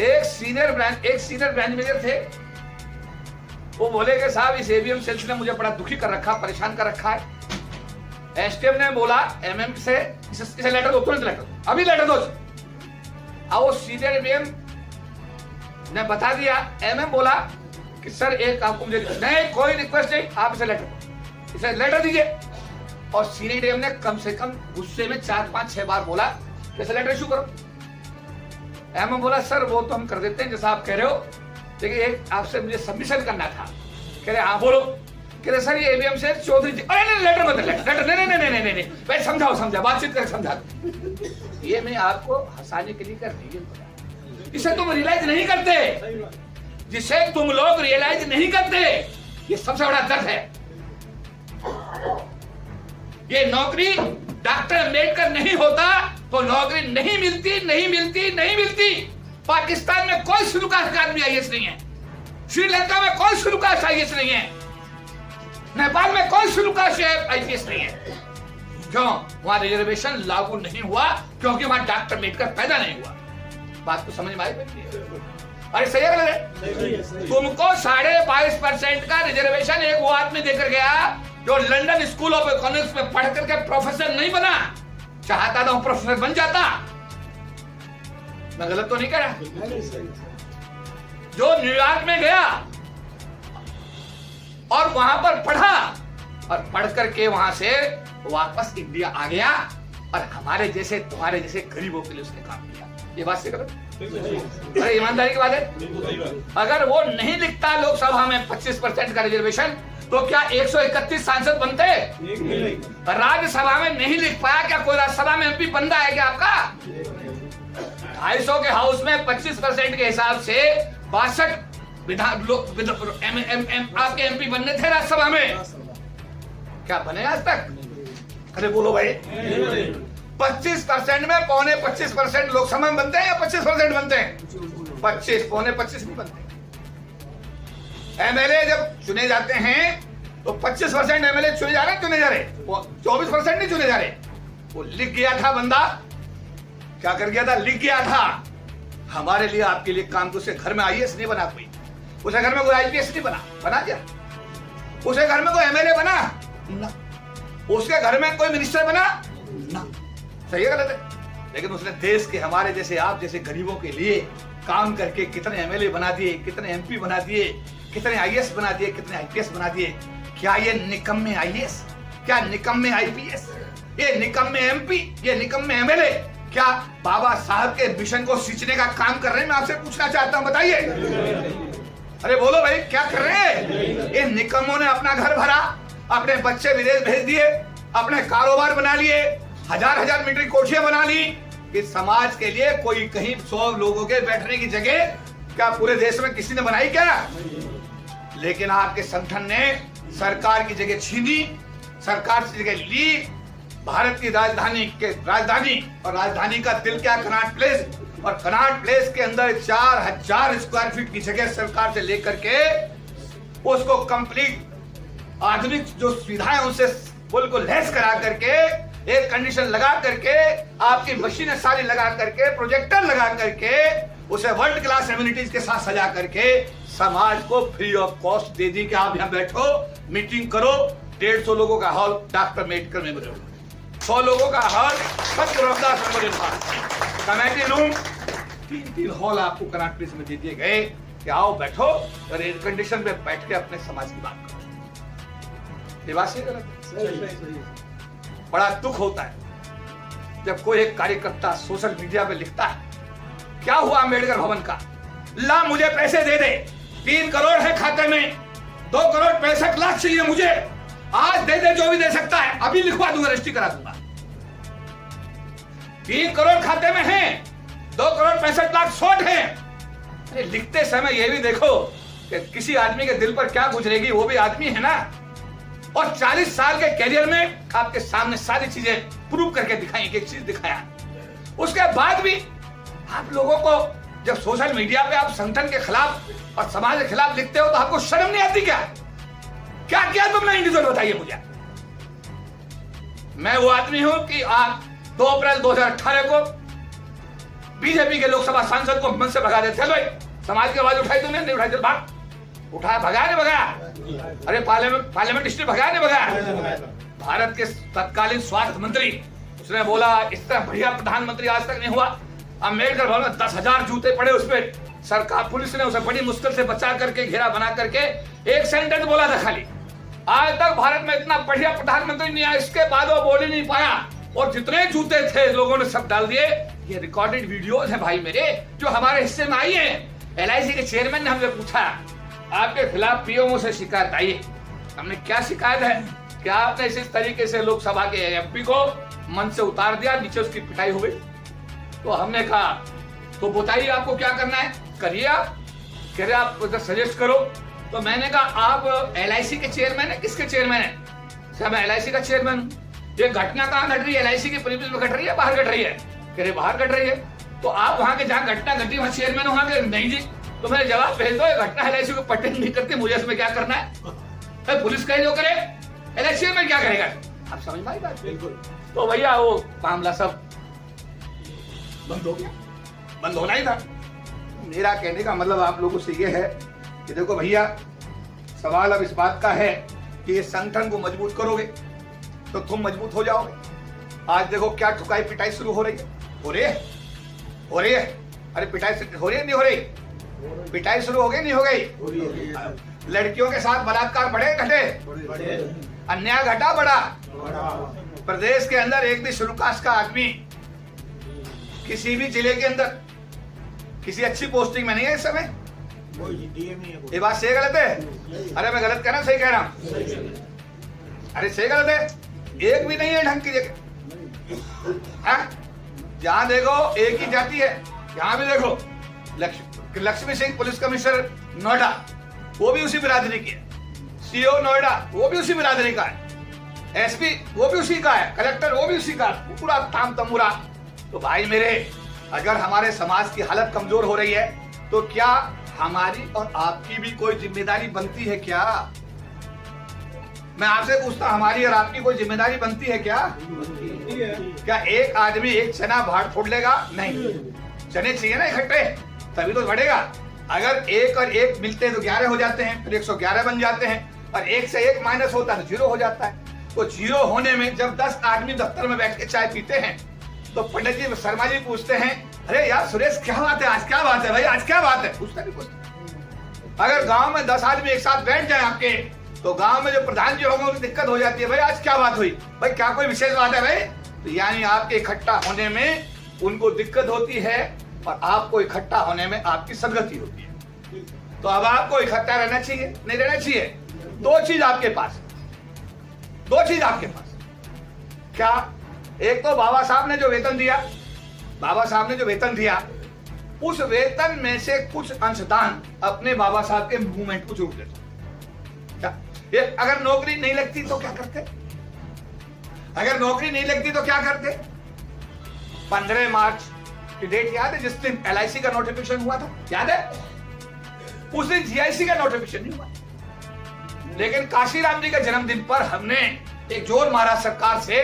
एक सीनियर ब्रांच मैनेजर थे, वो बोले कि साहब इस एबीएम सेल्स ने मुझे बड़ा दुखी कर रखा, परेशान कर रखा है। एसटीएम ने बोला एमएम से इसे लेटर दो, तुरंत लेटर, अभी लेटर दो। अब वो सीनियर एबीएम ने बता दिया, एमएम बोला कि सर एक आपको मुझे नहीं, कोई रिक्वेस्ट नहीं, आप इसे लेटर दीजिए। और सीनियर एबीएम ने कम से कम गुस्से में 4, 5, 6 बार बोला कि लेटर इशू करो। एमएम बोला सर वो तो हम कर देते हैं जैसा आप कह रहे हो, लेकिन एक आपसे मुझे सबमिशन करना था। कह रहे हाँ बोलो। कह रहे सर ये एबीएम से चौधरी जी, अरे नहीं लेटर मत, लेटर नहीं भाई, समझा बातचीत कर समझा। ये मैं आपको हंसाने के लिए कर रही हूँ, इसे तुम रियलाइज नहीं करते, जिसे तुम लोग रियलाइज नहीं करते, ये सबसे बड़ा दर्द है। ये नौकरी डॉक्टर अम्बेडकर नहीं होता तो नौकरी नहीं मिलती। पाकिस्तान में कोई शुरुआत का आदमी आईएएस नहीं है, श्रीलंका में कोई शुरुआत आईएएस नहीं है, नेपाल में कोई शुरुआत आईपीएस नहीं है। क्यों? वहां रिजर्वेशन लागू नहीं हुआ, क्योंकि वहां डॉक्टर अम्बेडकर पैदा नहीं हुआ। बात को समझ में आई? अरे सही है, तुमको 22.5% का रिजर्वेशन एक वो आदमी देकर गया जो लंदन स्कूल ऑफ इकोनॉमिक्स में पढ़ करके प्रोफेसर नहीं बना, चाहता था वो प्रोफेसर बन जाता। मैं गलत तो नहीं कह रहा? जो न्यूयॉर्क में गया और वहां पर पढ़ा और पढ़ करके वहां से वापस इंडिया आ गया, और हमारे जैसे तुम्हारे जैसे गरीबों के लिए उसने काम किया। ये बात से गलत? अरे ईमानदारी की बात है। अगर वो नहीं लिखता लोकसभा में 25% का रिजर्वेशन, तो क्या 131 सांसद बनते? राज्यसभा में नहीं लिख पाया, क्या कोई राज्यसभा में एमपी बनता है क्या आपका? 250 के हाउस में 25% के हिसाब से 62 आपके एमपी बनने थे राज्यसभा में, क्या बने आज तक? अरे बोलो भाई, 25% में 25% लोकसभा में बनते हैं या 25% बनते हैं? 25 नहीं बनते। एमएलए जब चुने जाते हैं तो 25% एमएलए चुने जा रहे, 24% नहीं चुने जा रहे। वो लिख गया था बंदा, क्या कर गया था? लिख गया था हमारे लिए आपके लिए काम, तो उसे घर में आईएएस नहीं बना कोई, उसे घर में कोई आईपीएस नहीं बना क्या? उसे घर में कोई एमएलए बना ना, उसके घर में कोई मिनिस्टर बना ना। सही है गलत है? लेकिन उसने देश के हमारे जैसे आप जैसे गरीबों के लिए काम करके कितने एमएलए बना दिए, कितने एमपी बना दिए, कितने आईएएस बना दिए, कितने आईपीएस बना दिए। क्या ये निकम्मे आईएएस, क्या निकम्मे आईपीएस, ये निकम्मे एमपी, ये निकम्मे एमएलए क्या बाबा साहब के मिशन को सींचने का काम कर रहे हैं? मैं आपसे पूछना चाहता हूं, बताइए। अरे बोलो भाई, क्या कर रहे हैं? इन निकम्मों ने अपना घर भरा, अपने बच्चे विदेश भेज दिए, अपने कारोबार बना लिए, हजार मीटर कोठियां बना ली कि समाज के लिए कोई कहीं 100 लोगों के बैठने की जगह क्या पूरे देश में किसी ने बनाई क्या? लेकिन आपके संगठन ने सरकार की जगह छीनी, सरकार से जगह ली। भारत की राजधानी और राजधानी का दिल क्या, कनॉट प्लेस, और कनॉट प्लेस के अंदर 4000 स्क्वायर फीट की जगह सरकार से लेकर के उसको कंप्लीट आधुनिक जो सुविधाएं उनसे बिल्कुल लैस करा करके, एक कंडीशन लगा करके, आपकी मशीनें सारी लगा करके, प्रोजेक्टर लगा करके, उसे वर्ल्ड क्लास एम्यूनिटीज के साथ सजा करके समाज को फ्री ऑफ कॉस्ट दे दी कि आप यहाँ बैठो, मीटिंग करो। 150 लोगों का हॉल डॉक्टर अम्बेडकर मेमोरियल, 100 लोगों का हॉल सत्य Ramdas memorial hall, committee room, 3 hall आपको कनॉट प्लेस में दे दिए गए कि आओ बैठो और एयर कंडीशन में बैठ के अपने समाज की बात करो। ये बात सही गलत? बड़ा दुख होता है जब कोई एक कार्यकर्ता सोशल मीडिया पे लिखता है क्या हुआ अम्बेडकर भवन का, ला मुझे पैसे दे दे, 3 करोड़ है खाते में, 2 करोड़ 65 लाख चाहिए मुझे, आज दे दे, जो भी दे सकता है अभी लिखवा दूंगा, रजिस्ट्री करा दूंगा। 3 करोड़ खाते में है, 2 करोड़ 65 लाख शॉर्ट है। अरे लिखते समय ये भी देखो कि किसी आदमी के दिल पर क्या गुजरेगी, वो भी आदमी है ना। और 40 साल के कैरियर में आपके सामने सारी चीजें प्रूव करके दिखाई, एक चीज दिखाया। उसके बाद भी आप लोगों को जब सोशल मीडिया पे आप संगठन के खिलाफ और समाज के खिलाफ लिखते हो तो आपको शर्म नहीं आती क्या? क्या किया तुमने इंडिविजुअल, बताइए मुझे। मैं वो आदमी हूं कि आप 2 अप्रैल 2018 को बीजेपी के लोकसभा सांसद को मंच से भगा देते। चलो भाई, समाज की आवाज उठाई तुमने, नहीं उठाई, चल भाग। उठाया, भगाया नहीं भगाया? अरे पार्लियामेंट स्टेट भगाया नहीं भगाया? भारत के तत्कालीन स्वास्थ्य मंत्री, उसने बोला इस तरह बढ़िया प्रधानमंत्री आज तक नहीं हुआ। अम्बेडकर भवन में 10,000 जूते पड़े, उस पर सरकार पुलिस ने उसे बड़ी मुश्किल से बचा करके, घेरा बना करके एक सेंटेंस बोला था खाली। आज तक भारत में इतना बढ़िया प्रधानमंत्री नहीं आया, इसके बाद वो बोल ही नहीं पाया। और जितने जूते थे लोगों ने सब डाल दिए। ये रिकॉर्डेड वीडियोस हैं भाई मेरे, जो हमारे हिस्से में आई है। LIC के चेयरमैन ने हमसे पूछा आपके खिलाफ PMO से शिकायत आई है। हमने क्या शिकायत है कि आपने इस तरीके से लोकसभा के MP को मंच से उतार दिया, नीचे उसकी पिटाई हो गई। तो हमने कहा तो बताइए आपको क्या करना है, करिए आप। कह रहे आप सजेस्ट करो। तो मैंने कहा आप LIC के चेयरमैन है, किसके चेयरमैन है? सर मैं LIC का चेयरमैन हूँ। ये घटना कहाँ घट रही है? LIC के प्रीमियस में घट रही है, बाहर घट रही है? कह रहे बाहर घट रही है। तो आप वहां के जहाँ घटना घटी वहां चेयरमैन वहां के? नहीं जी। तो मैंने जवाब भेज दो, घटना LIC को पर्टेन नहीं करती, मुझे इसमें क्या करना है? पुलिस कहे जो करे, LIC में क्या करेगा? आप समझ पाई बात? बिल्कुल। तो भैया वो मामला सब बंद हो गया, बंद होना ही था। मेरा कहने का मतलब आप लोगों से ये है कि देखो भैया, सवाल अब इस बात का है कि ये संगठन को मजबूत करोगे तो तुम मजबूत हो जाओगे। आज देखो क्या ठुकाई पिटाई शुरू हो रही है, हो रही है। अरे पिटाई हो रही है, नहीं हो रही? पिटाई शुरू हो गई, नहीं हो गई? लड़कियों के साथ बलात्कार बढ़े घटे? अन्याय घटा बढ़ा? प्रदेश के अंदर एक भी शेड्यूल कास्ट का आदमी किसी भी जिले के अंदर किसी अच्छी पोस्टिंग में नहीं है इस समय। ये बात सही गलत है? अरे मैं गलत कह रहा हूं, सही कह रहा हूं? अरे सही गलत है? एक भी नहीं है ढंग की जगह। जहां देखो एक ही जाति है। यहां भी देखो लक्ष्मी सिंह पुलिस कमिश्नर नोएडा, वो भी उसी बिरादरी की है। CO नोएडा, वो भी उसी बिरादरी का है। SP वो भी उसी का है। कलेक्टर वो भी उसी का, पूरा ताम तमुरा। तो भाई मेरे, अगर हमारे समाज की हालत कमजोर हो रही है तो क्या हमारी और आपकी भी कोई जिम्मेदारी बनती है क्या? मैं आपसे पूछता, हमारी और आपकी कोई जिम्मेदारी बनती है क्या? क्या एक आदमी एक चना भाड़ फोड़ लेगा? नहीं, चने चाहिए ना इकट्ठे, तभी तो बढ़ेगा। अगर 1 और 1 मिलते हैं तो 11 हो जाते हैं, फिर 111 बन जाते हैं, और 1 से 1 माइनस होता है तो 0 हो जाता है। तो 0 होने में जब 10 आदमी दफ्तर में बैठ के चाय पीते हैं तो पंडित जी शर्मा जी पूछते हैं, अरे यार सुरेश क्या बात है, आज क्या बात है भाई, आज क्या बात है? पूछता नहीं पूछता। अगर गांव में 10 आदमी एक साथ बैठ जाए आपके, तो गांव में जो प्रधान जी होंगे उनकी दिक्कत हो जाती है, भाई आज क्या बात हुई, भाई क्या कोई विशेष बात है भाई? तो यानी आपके इकट्ठा होने में उनको दिक्कत होती है और आपको इकट्ठा होने में आपकी सदगति होती है। तो अब आपको इकट्ठा रहना चाहिए, नहीं रहना चाहिए? 2 चीज आपके पास, 2 चीज आपके पास। क्या? एक तो बाबा साहब ने जो वेतन दिया, उस वेतन में से कुछ अंशदान अपने बाबा साहब के मूवमेंट को जरूर देता। क्या ये अगर नौकरी नहीं लगती तो क्या करते? अगर नौकरी नहीं लगती तो क्या करते? 15 मार्च की डेट याद है जिस दिन LIC का नोटिफिकेशन हुआ था, याद है? उस दिन GIC का नोटिफिकेशन नहीं हुआ, लेकिन काशीराम जी के जन्मदिन पर हमने एक जोर मारा सरकार से,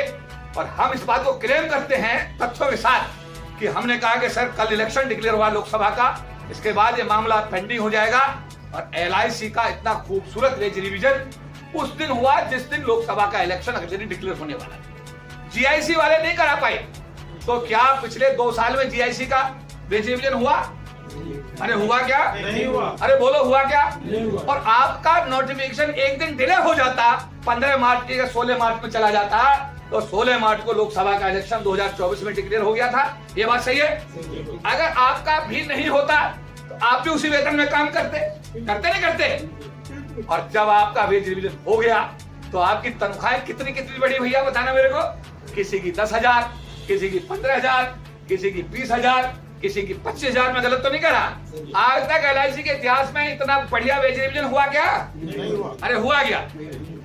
और हम इस बात को क्लेम करते हैं तथ्यों के साथ कि हमने कहा कि सर कल इलेक्शन डिक्लेयर हुआ लोकसभा का, इसके बाद ये मामला पेंडिंग हो जाएगा, और LIC का इतना खूबसूरत वेज रिवीजन उस दिन हुआ जिस दिन लोकसभा का इलेक्शन अगले डिक्लेयर होने वाला है। GIC वाले नहीं करा पाए, तो क्या पिछले 2 साल में GIC का वेज रिवीजन हुआ? अरे हुआ क्या? नहीं हुआ। अरे बोलो हुआ क्या? नहीं हुआ। और आपका नोटिफिकेशन एक दिन डिले हो जाता, 15 मार्च की 16 मार्च में चला जाता, तो 16 मार्च को लोकसभा का इलेक्शन 2024 में डिक्लेयर हो गया था। ये बात सही है? अगर आपका भी नहीं होता तो आप भी उसी वेतन में काम करते नहीं करते? और जब आपका वेज रिवीजन हो गया तो आपकी तनख्वाहें कितनी बढ़ी भैया, बताना मेरे को। किसी की 10,000, किसी की 15,000, किसी की 20,000, किसी की 25,000। में गलत तो नहीं करा? आज तक LIC के इतिहास में इतना बढ़िया वेज रिवीजन हुआ क्या? नहीं हुआ। अरे हुआ क्या?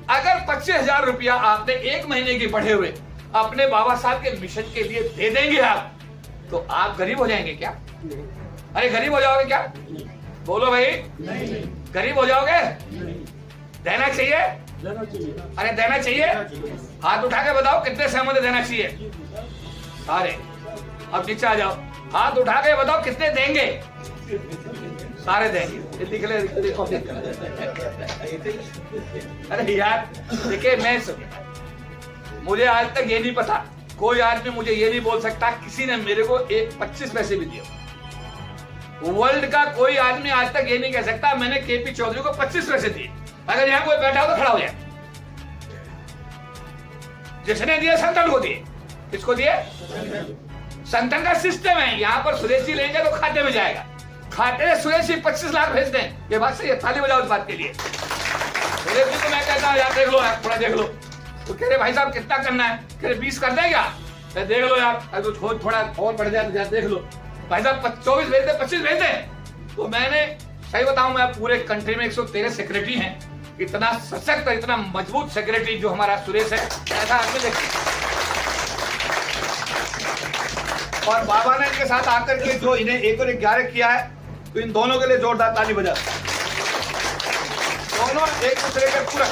अगर 25,000 रुपया आपने 1 महीने के बढ़े हुए अपने बाबा साहब के मिशन के लिए दे देंगे आप, तो आप गरीब हो जाएंगे क्या? अरे गरीब हो जाओगे क्या? बोलो भाई, गरीब हो जाओगे? देना चाहिए? अरे देना चाहिए? हाथ उठा के बताओ कितने सहमत देना चाहिए? सारे। अब नीचे आ जाओ, हाथ उठा के बताओ कितने देंगे? सारे देंगे। ये दिख ले। अरे यार देखिए, मुझे आज तक ये नहीं पता, कोई आदमी मुझे ये नहीं बोल सकता किसी ने मेरे को 25 पैसे भी दिए। वर्ल्ड का कोई आदमी आज तक ये नहीं कह सकता मैंने KP चौधरी को 25 पैसे दिए। अगर यहाँ कोई बैठा हो तो खड़ा हो जाए। जिसने दिए संतन को दिए। किसको दिए? संतन का सिस्टम है। यहाँ पर सुरेश जी लेंगे तो खाते में जाएगा, खाते में सुरेश जी 25 लाख भेज दें। ये बात सही है, ताली बजाओ इस बात के लिए। सुरेश जी को मैं कहता हूँ यार देख लो यार, थोड़ा देख लो। तो कह रहे भाई साहब कितना करना है? कह रहे 20 कर दें क्या? देख लो यार, अगर तो थोड़ा और बढ़ जाए तो देख लो। भाई साहब 24 भेज दे, 25 भेज दे। तो मैंने सही बताऊं, मैं पूरे कंट्री में 113 सेक्रेटरी हैं, इतना सशक्त, इतना मजबूत सेक्रेटरी जो हमारा सुरेश है, ऐसा आदमी देखिए। और बाबा ने इनके साथ आकर के जो इन्हें 1 और 11 किया है, तो इन दोनों के लिए जोरदार ताली बजा। दोनों एक दूसरे के पूरक।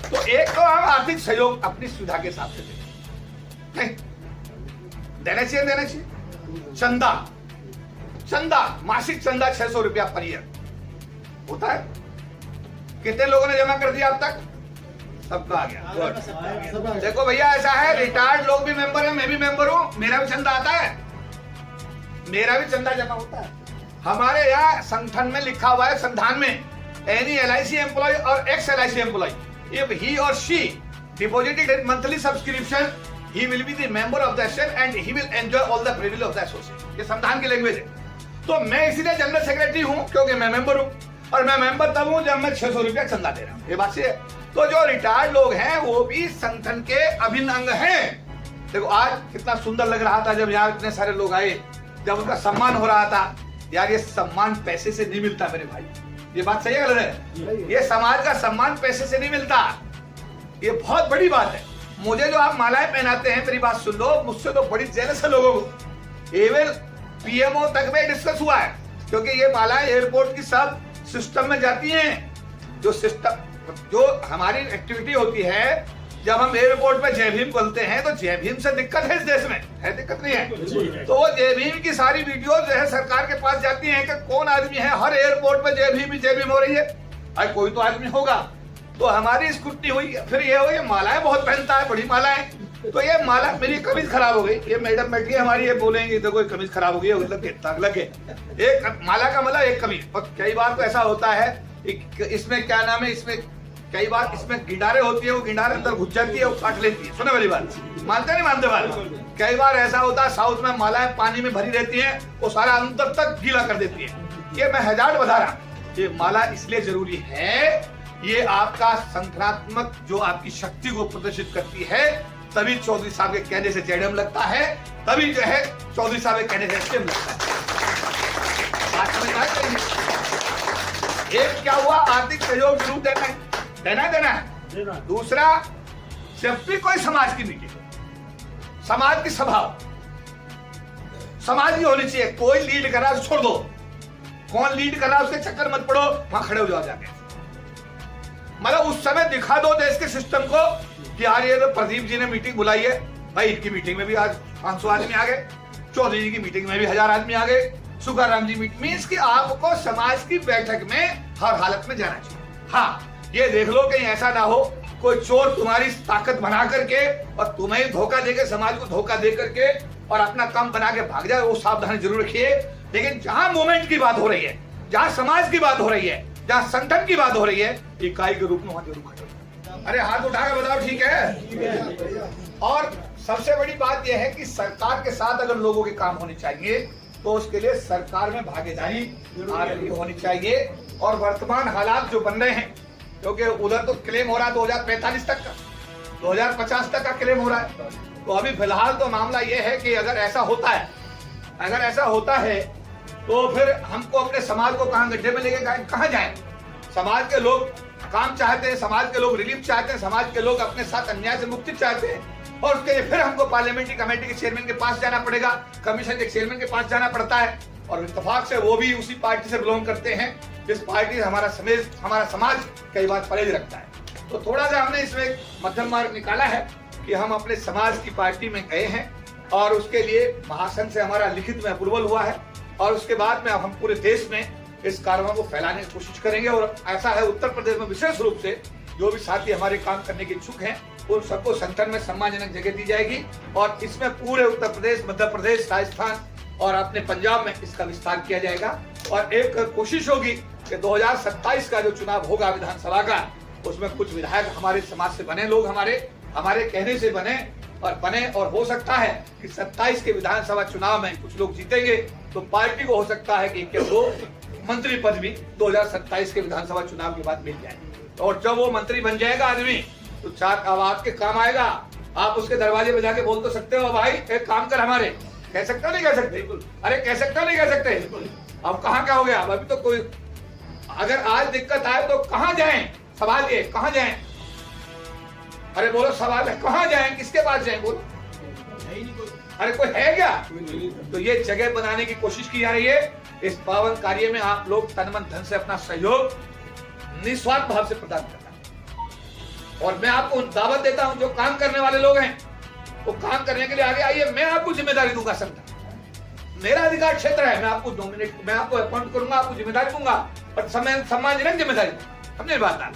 तो एक तो हम आर्थिक सहयोग अपनी सुविधा के हिसाब से दें, देना चाहिए। चंदा मासिक चंदा 600 रुपया पर ईयर होता है। कितने लोगों ने जमा कर दिया अब तक? सबका आ गया। देखो भैया ऐसा है, रिटायर्ड लोग भी मेंबर हैं, मैं भी मेंबर हूं, मेरा भी चंदा आता है, मेरा भी चंदा जमा होता है। हमारे यहाँ संगठन में लिखा हुआ है, संविधान में, एनी LIC एम्प्लॉय और ex LIC employee, if he or she deposited monthly subscription, he will be the member of the association and he will enjoy all the privilege of the association। ये संविधान की language है। तो मैं इसीलिए general secretary हूं क्योंकि मैं मेंबर हूं, और मैं मेंबर तब हूं जब मैं 600 रुपया चंदा दे रहा हूं। ये बात सही है। तो जो रिटायर्ड लोग हैं वो भी संगठन के अभिन्न अंग हैं। देखो आज कितना सुंदर लग रहा था जब यहाँ इतने सारे लोग आए, जब उनका सम्मान हो रहा था। यार ये सम्मान पैसे से नहीं मिलता मेरे भाई, ये बात सही है गलत है? ये समाज का सम्मान पैसे से नहीं मिलता, ये बहुत बड़ी बात है। मुझे जो आप मालाएं पहनाते हैं, मेरी बात सुन लो, मुझसे तो बड़ी जेलस है लोगों को। एवं PMO तक में डिस्कस हुआ है, क्योंकि ये मालाएं एयरपोर्ट की सब सिस्टम में जाती हैं। जो सिस्टम, जो हमारी एक्टिविटी होती है, जब हम एयरपोर्ट पे जय भीम बोलते हैं तो जय भीम से दिक्कत है इस देश में, है दिक्कत नहीं है? तो वो जय भीम की सारी वीडियो जो है सरकार के पास जाती हैं कि कौन आदमी है हर एयरपोर्ट पे जय भीम हो रही है। अरे कोई तो आदमी होगा। तो हमारी स्कूटी हुई, फिर ये हो, ये मालाएं बहुत पहनता है, बड़ी मालाएं। तो ये माला, मेरी कमीज खराब हो गई, ये मैडम बैठी है हमारी, ये बोलेंगी तो कोई कमीज खराब हो गई, लगे एक माला का मतलब एक कमीज। और कई बार तो ऐसा होता है, इसमें क्या नाम है, इसमें कई बार इसमें गिंडारे होती है, वो गिंडारे अंदर घुस जाती है, वो काट लेती है। सुने मेरी बात, मानते नहीं मानते बात? कई बार ऐसा होता है साउथ में मालाएं पानी में भरी रहती हैं, वो सारा अंदर तक गीला कर देती है। ये मैं हजार बता रहा, ये माला इसलिए जरूरी है, ये आपका संगठनात्मक जो आपकी शक्ति को प्रदर्शित करती है। तभी चौधरी साहब के कहने से जेडम लगता है, तभी जो है चौधरी साहब के कहने से एसडीएम लगता है। बात समझ में आई? एक क्या हुआ, आर्थिक सहयोग जरूर देना है। दूसरा, जब भी कोई समाज की मीटिंग, समाज की सभा समाज की होनी चाहिए। कोई लीड कर रहा है छोड़ दो, कौन लीड कर रहा है उसके चक्कर मत पड़ो, वहां खड़े हो जाओ जाके। मतलब उस समय दिखा दो देश के सिस्टम को कि यार ये तो प्रदीप जी ने मीटिंग बुलाई है, भाई इनकी मीटिंग में भी आज 500 आदमी आ गए, चौधरी जी की मीटिंग में भी 1000 आदमी आ गए, सुखाराम जी मीटिंग मीन्स कि आपको समाज की बैठक में हर हालत में जाना चाहिए। हाँ, ये देख लो कहीं ऐसा ना हो कोई चोर तुम्हारी ताकत बना करके और तुम्हें धोखा देकर, समाज को धोखा दे करके और अपना काम बना के भाग जाए, वो सावधानी जरूर रखिए। लेकिन जहां मूवमेंट की बात हो रही है, जहां समाज की बात हो रही है, जहां संगठन की बात हो रही है, इकाई के रूप में वहां जरूर खड़े। अरे हाथ उठाकर बताओ ठीक है। और सबसे बड़ी बात यह है कि सरकार के साथ अगर लोगों के काम होने चाहिए तो उसके लिए सरकार में भागीदारी होनी चाहिए। और वर्तमान हालात जो बन रहे हैं, क्योंकि उधर तो क्लेम हो रहा है 2045 तक का, 2050 तक का क्लेम हो रहा है, तो अभी फिलहाल तो मामला यह है कि अगर ऐसा होता है तो फिर हमको अपने समाज को कहां गड्ढे में लेके कहां जाएं? समाज के लोग काम चाहते हैं, समाज के लोग रिलीफ चाहते हैं, समाज के लोग अपने साथ अन्याय से मुक्ति चाहते हैं, और उसके लिए फिर हमको पार्लियामेंट्री कमेटी के चेयरमैन के पास जाना पड़ेगा, कमीशन के चेयरमैन के पास जाना पड़ता है, और इत्तेफाक से वो भी उसी पार्टी से बिलोंग करते हैं जिस पार्टी से हमारा समाज कई बार परहेज रखता है। तो थोड़ा सा हमने इसमें मध्यम मार्ग निकाला है कि हम अपने समाज की पार्टी में गए हैं और उसके लिए महासंघ से हमारा लिखित में अप्रूवल हुआ है, और उसके बाद में अब हम पूरे देश में इस कार्यक्रम को फैलाने की कोशिश करेंगे। और ऐसा है उत्तर प्रदेश में विशेष रूप से जो भी साथी हमारे काम करने के इच्छुक हैं उन सबको संगठन में सम्मानजनक जगह दी जाएगी, और इसमें पूरे उत्तर प्रदेश, मध्य प्रदेश, राजस्थान और अपने पंजाब में इसका विस्तार किया जाएगा। और एक कोशिश होगी कि 2027 का जो चुनाव होगा विधानसभा का, उसमें कुछ विधायक हमारे समाज से बने, लोग हमारे कहने से बने और हो सकता है कि 27 के विधानसभा चुनाव में कुछ लोग जीतेंगे, तो पार्टी को हो सकता है कि 1-2 मंत्री पद भी 2027 के विधानसभा चुनाव के बाद मिल जाए। और जब वो मंत्री बन जाएगा आदमी, तो अब आपके काम आएगा, आप उसके दरवाजे पे जाके बोल तो सकते हो, भाई एक काम कर हमारे, कह सकते हो नहीं कह सकते? अरे कह सकते हो नहीं कह सकते? अब कहाँ क्या हो गया? अभी तो कोई अगर आज दिक्कत आए तो कहाँ जाएं? सवाल ये, कहाँ जाएं? अरे बोलो, सवाल है कहाँ जाएं, किसके पास जाएं? बोलो, अरे कोई है क्या? तो ये जगह बनाने की कोशिश की जा रही है। इस पावन कार्य में आप लोग तन मन धन से अपना सहयोग निस्वार्थ भाव से प्रदान करना। और मैं आपको दावत देता हूं, जो काम करने वाले लोग हैं वो काम करने के लिए आगे आइए। मैं आपको जिम्मेदारी दूंगा, संगठन मेरा अधिकार क्षेत्र है, मैं आपको अपॉइंट करूंगा, आपको जिम्मेदारी दूंगा, और सम्मानजनक जिम्मेदारी दूंगा, समझे बात ना?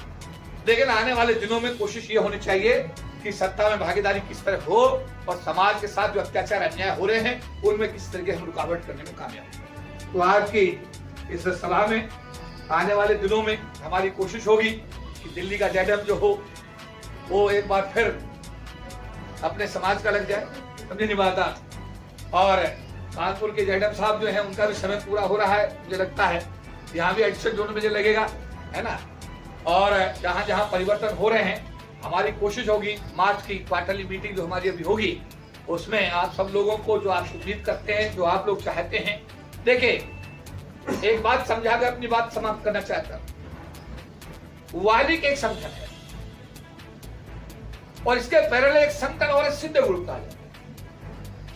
लेकिन आने वाले दिनों में कोशिश ये होनी चाहिए कि सत्ता में भागीदारी किस तरह हो, और समाज के साथ जो अत्याचार अन्याय हो रहे हैं उनमें किस तरीके हम रुकावट करने में कामयाब हो। तो आज की इस सभा में आने वाले दिनों में हमारी कोशिश होगी कि दिल्ली का जेडएम जो हो वो एक बार फिर अपने समाज का लग जाए, समझे नहीं बात? और कानपुर के जेडएम साहब जो है उनका भी समय पूरा हो रहा है, मुझे लगता है यहाँ भी एडिशन जोन मुझे लगेगा, है ना? और जहाँ जहाँ परिवर्तन हो रहे हैं, हमारी कोशिश होगी मार्च की क्वार्टरली मीटिंग जो हमारी अभी होगी उसमें आप सब लोगों को, जो आप उम्मीद करते हैं, जो आप लोग चाहते हैं, देखिए एक बात समझा कर अपनी बात समाप्त करना चाहता हूं। वालिक एक संगठन है और इसके पैरेलल एक संगठन और सिंधे ग्रुप का है।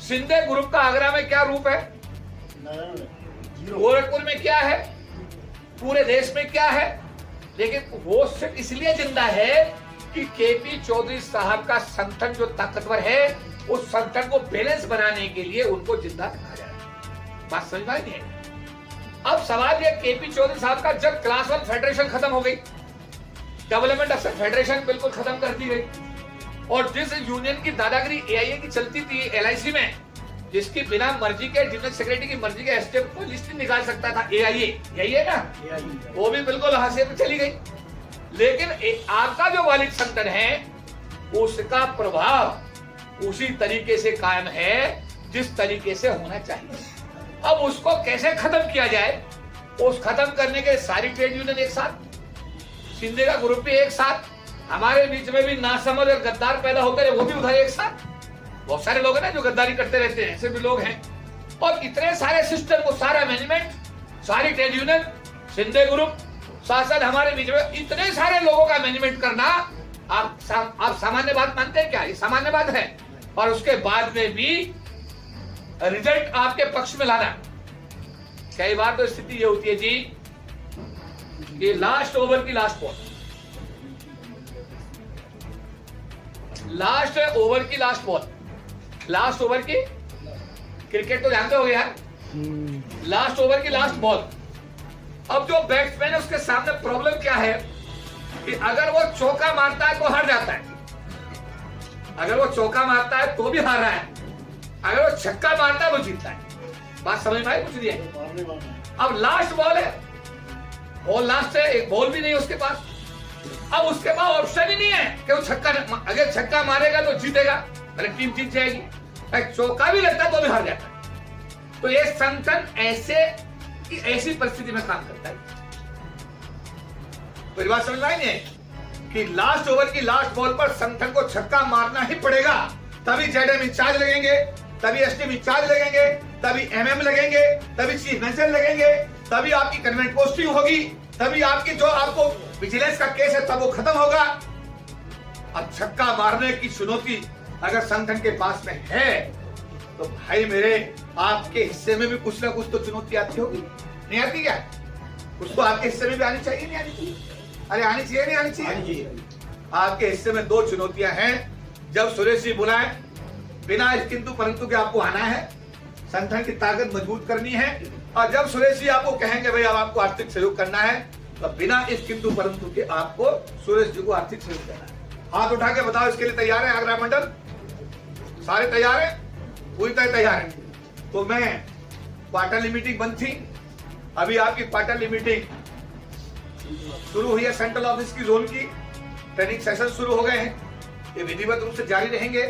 सिंधे ग्रुप का आगरा में क्या रूप है, गोरखपुर में क्या है, पूरे देश में क्या है, लेकिन वो सिर्फ इसलिए जिंदा है कि केपी चौधरी साहब का संगठन जो ताकतवर है, उस संगठन को बैलेंस बनाने के लिए उनको जिंदा रखा जाए। बात समझ में आई है? अब सवाल ये, केपी चौधरी साहब का जब क्लास 1 फेडरेशन खत्म हो गई, डेवलपमेंट अफसर फेडरेशन बिल्कुल खत्म कर दी गई, और जिस यूनियन की दादागिरी एआईए की चलती थी एलआईसी में, जिसकी बिना मर्जी के डिविजनल सेक्रेटरी की मर्जी के एसटीएफ को लिस्ट नहीं निकाल सकता था, एआईए यही है ना, वो भी बिल्कुल हाशिए पे चली गई। लेकिन आपका जो वालिद संगठन है उसका प्रभाव उसी तरीके से कायम है जिस तरीके से होना चाहिए। अब उसको कैसे खत्म किया जाए, उस खत्म करने के सारी ट्रेड यूनियन एक साथ, शिंदे का ग्रुप भी एक साथ, हमारे बीच में भी नासमझ और गद्दार पैदा होते रहे वो भी उधर एक साथ, बहुत सारे लोग हैं ना जो गद्दारी करते रहते हैं, ऐसे भी लोग हैं। और इतने सारे सिस्टम को, सारा मैनेजमेंट, सारी ट्रेड यूनियन, शिंदे ग्रुप, शासन, हमारे बीच में इतने सारे लोगों का मैनेजमेंट करना, आप सामान्य बात मानते हैं क्या? ये सामान्य बात है। और उसके बाद में भी रिजल्ट आपके पक्ष में लाना। कई बार तो स्थिति ये होती है जी कि लास्ट ओवर की लास्ट बॉल, लास्ट ओवर की लास्ट बॉल, लास्ट ओवर की, क्रिकेट तो जानते हो यार, लास्ट ओवर की लास्ट बॉल। अब जो बैट्समैन है उसके सामने प्रॉब्लम क्या है कि अगर वो चौका मारता है तो हार जाता है, अगर वो चौका मारता है तो भी हार रहा है, अगर वो छक्का मारता है वो जीतता है। बात समझ में आई? कुछ नहीं है। अब लास्ट बॉल है, बॉल लास्ट है, एक बॉल भी नहीं है उसके पास। अब उसके पास ऑप्शन ही नहीं है कि वो छक्का, अगर छक्का मारेगा तो जीतेगा, अरे टीम जीत जाएगी, चौका भी लगता है तो भी हार जाता है। तो ये संगठन ऐसी परिस्थिति में काम करता है। तो बात समझ में आई नहीं कि लास्ट ओवर की लास्ट बॉल पर संगठन को छक्का मारना ही पड़ेगा, तभी जेडएम इंचार्ज लगेंगे, तभी एसटीएम इंचार्ज लगेंगे, तभी एमएम लगेंगे, तभी चीफ मिनिस्टर लगेंगे, तभी आपकी कन्वेंट पोस्टिंग होगी, तभी आपकी जो आपको विजिलेंस का केस है तब वो खत्म होगा। अब छक्का मारने की चुनौती अगर संगठन के पास में है तो भाई मेरे, आपके हिस्से में भी कुछ ना कुछ तो चुनौती आती होगी, नहीं आती क्या? कुछ तो आपके हिस्से में भी आनी चाहिए, नहीं आनी चाहिए? अरे आनी चाहिए, नहीं आनी चाहिए? आपके हिस्से में दो चुनौतियां हैं। जब सुरेश जी बुलाए, बिना इस किंतु परंतु के आपको आना है, संगठन की ताकत मजबूत करनी है। और जब सुरेश जी आपको कहेंगे भाई अब आपको आर्थिक सहयोग करना है, तो बिना इस किंतु परंतु के आपको सुरेश जी को आर्थिक सहयोग करना है। हाथ उठा के बताओ, इसके लिए तैयार है आगरा मंडल? सारे तैयार है? पूरी तरह तैयार है। तो मैं क्वार्टरली मीटिंग बंद थी, अभी आपकी क्वार्टरली मीटिंग शुरू हुई है। सेंट्रल ऑफिस की जोन की ट्रेनिंग सेशन शुरू हो गए हैं, ये विधिवत रूप से जारी रहेंगे।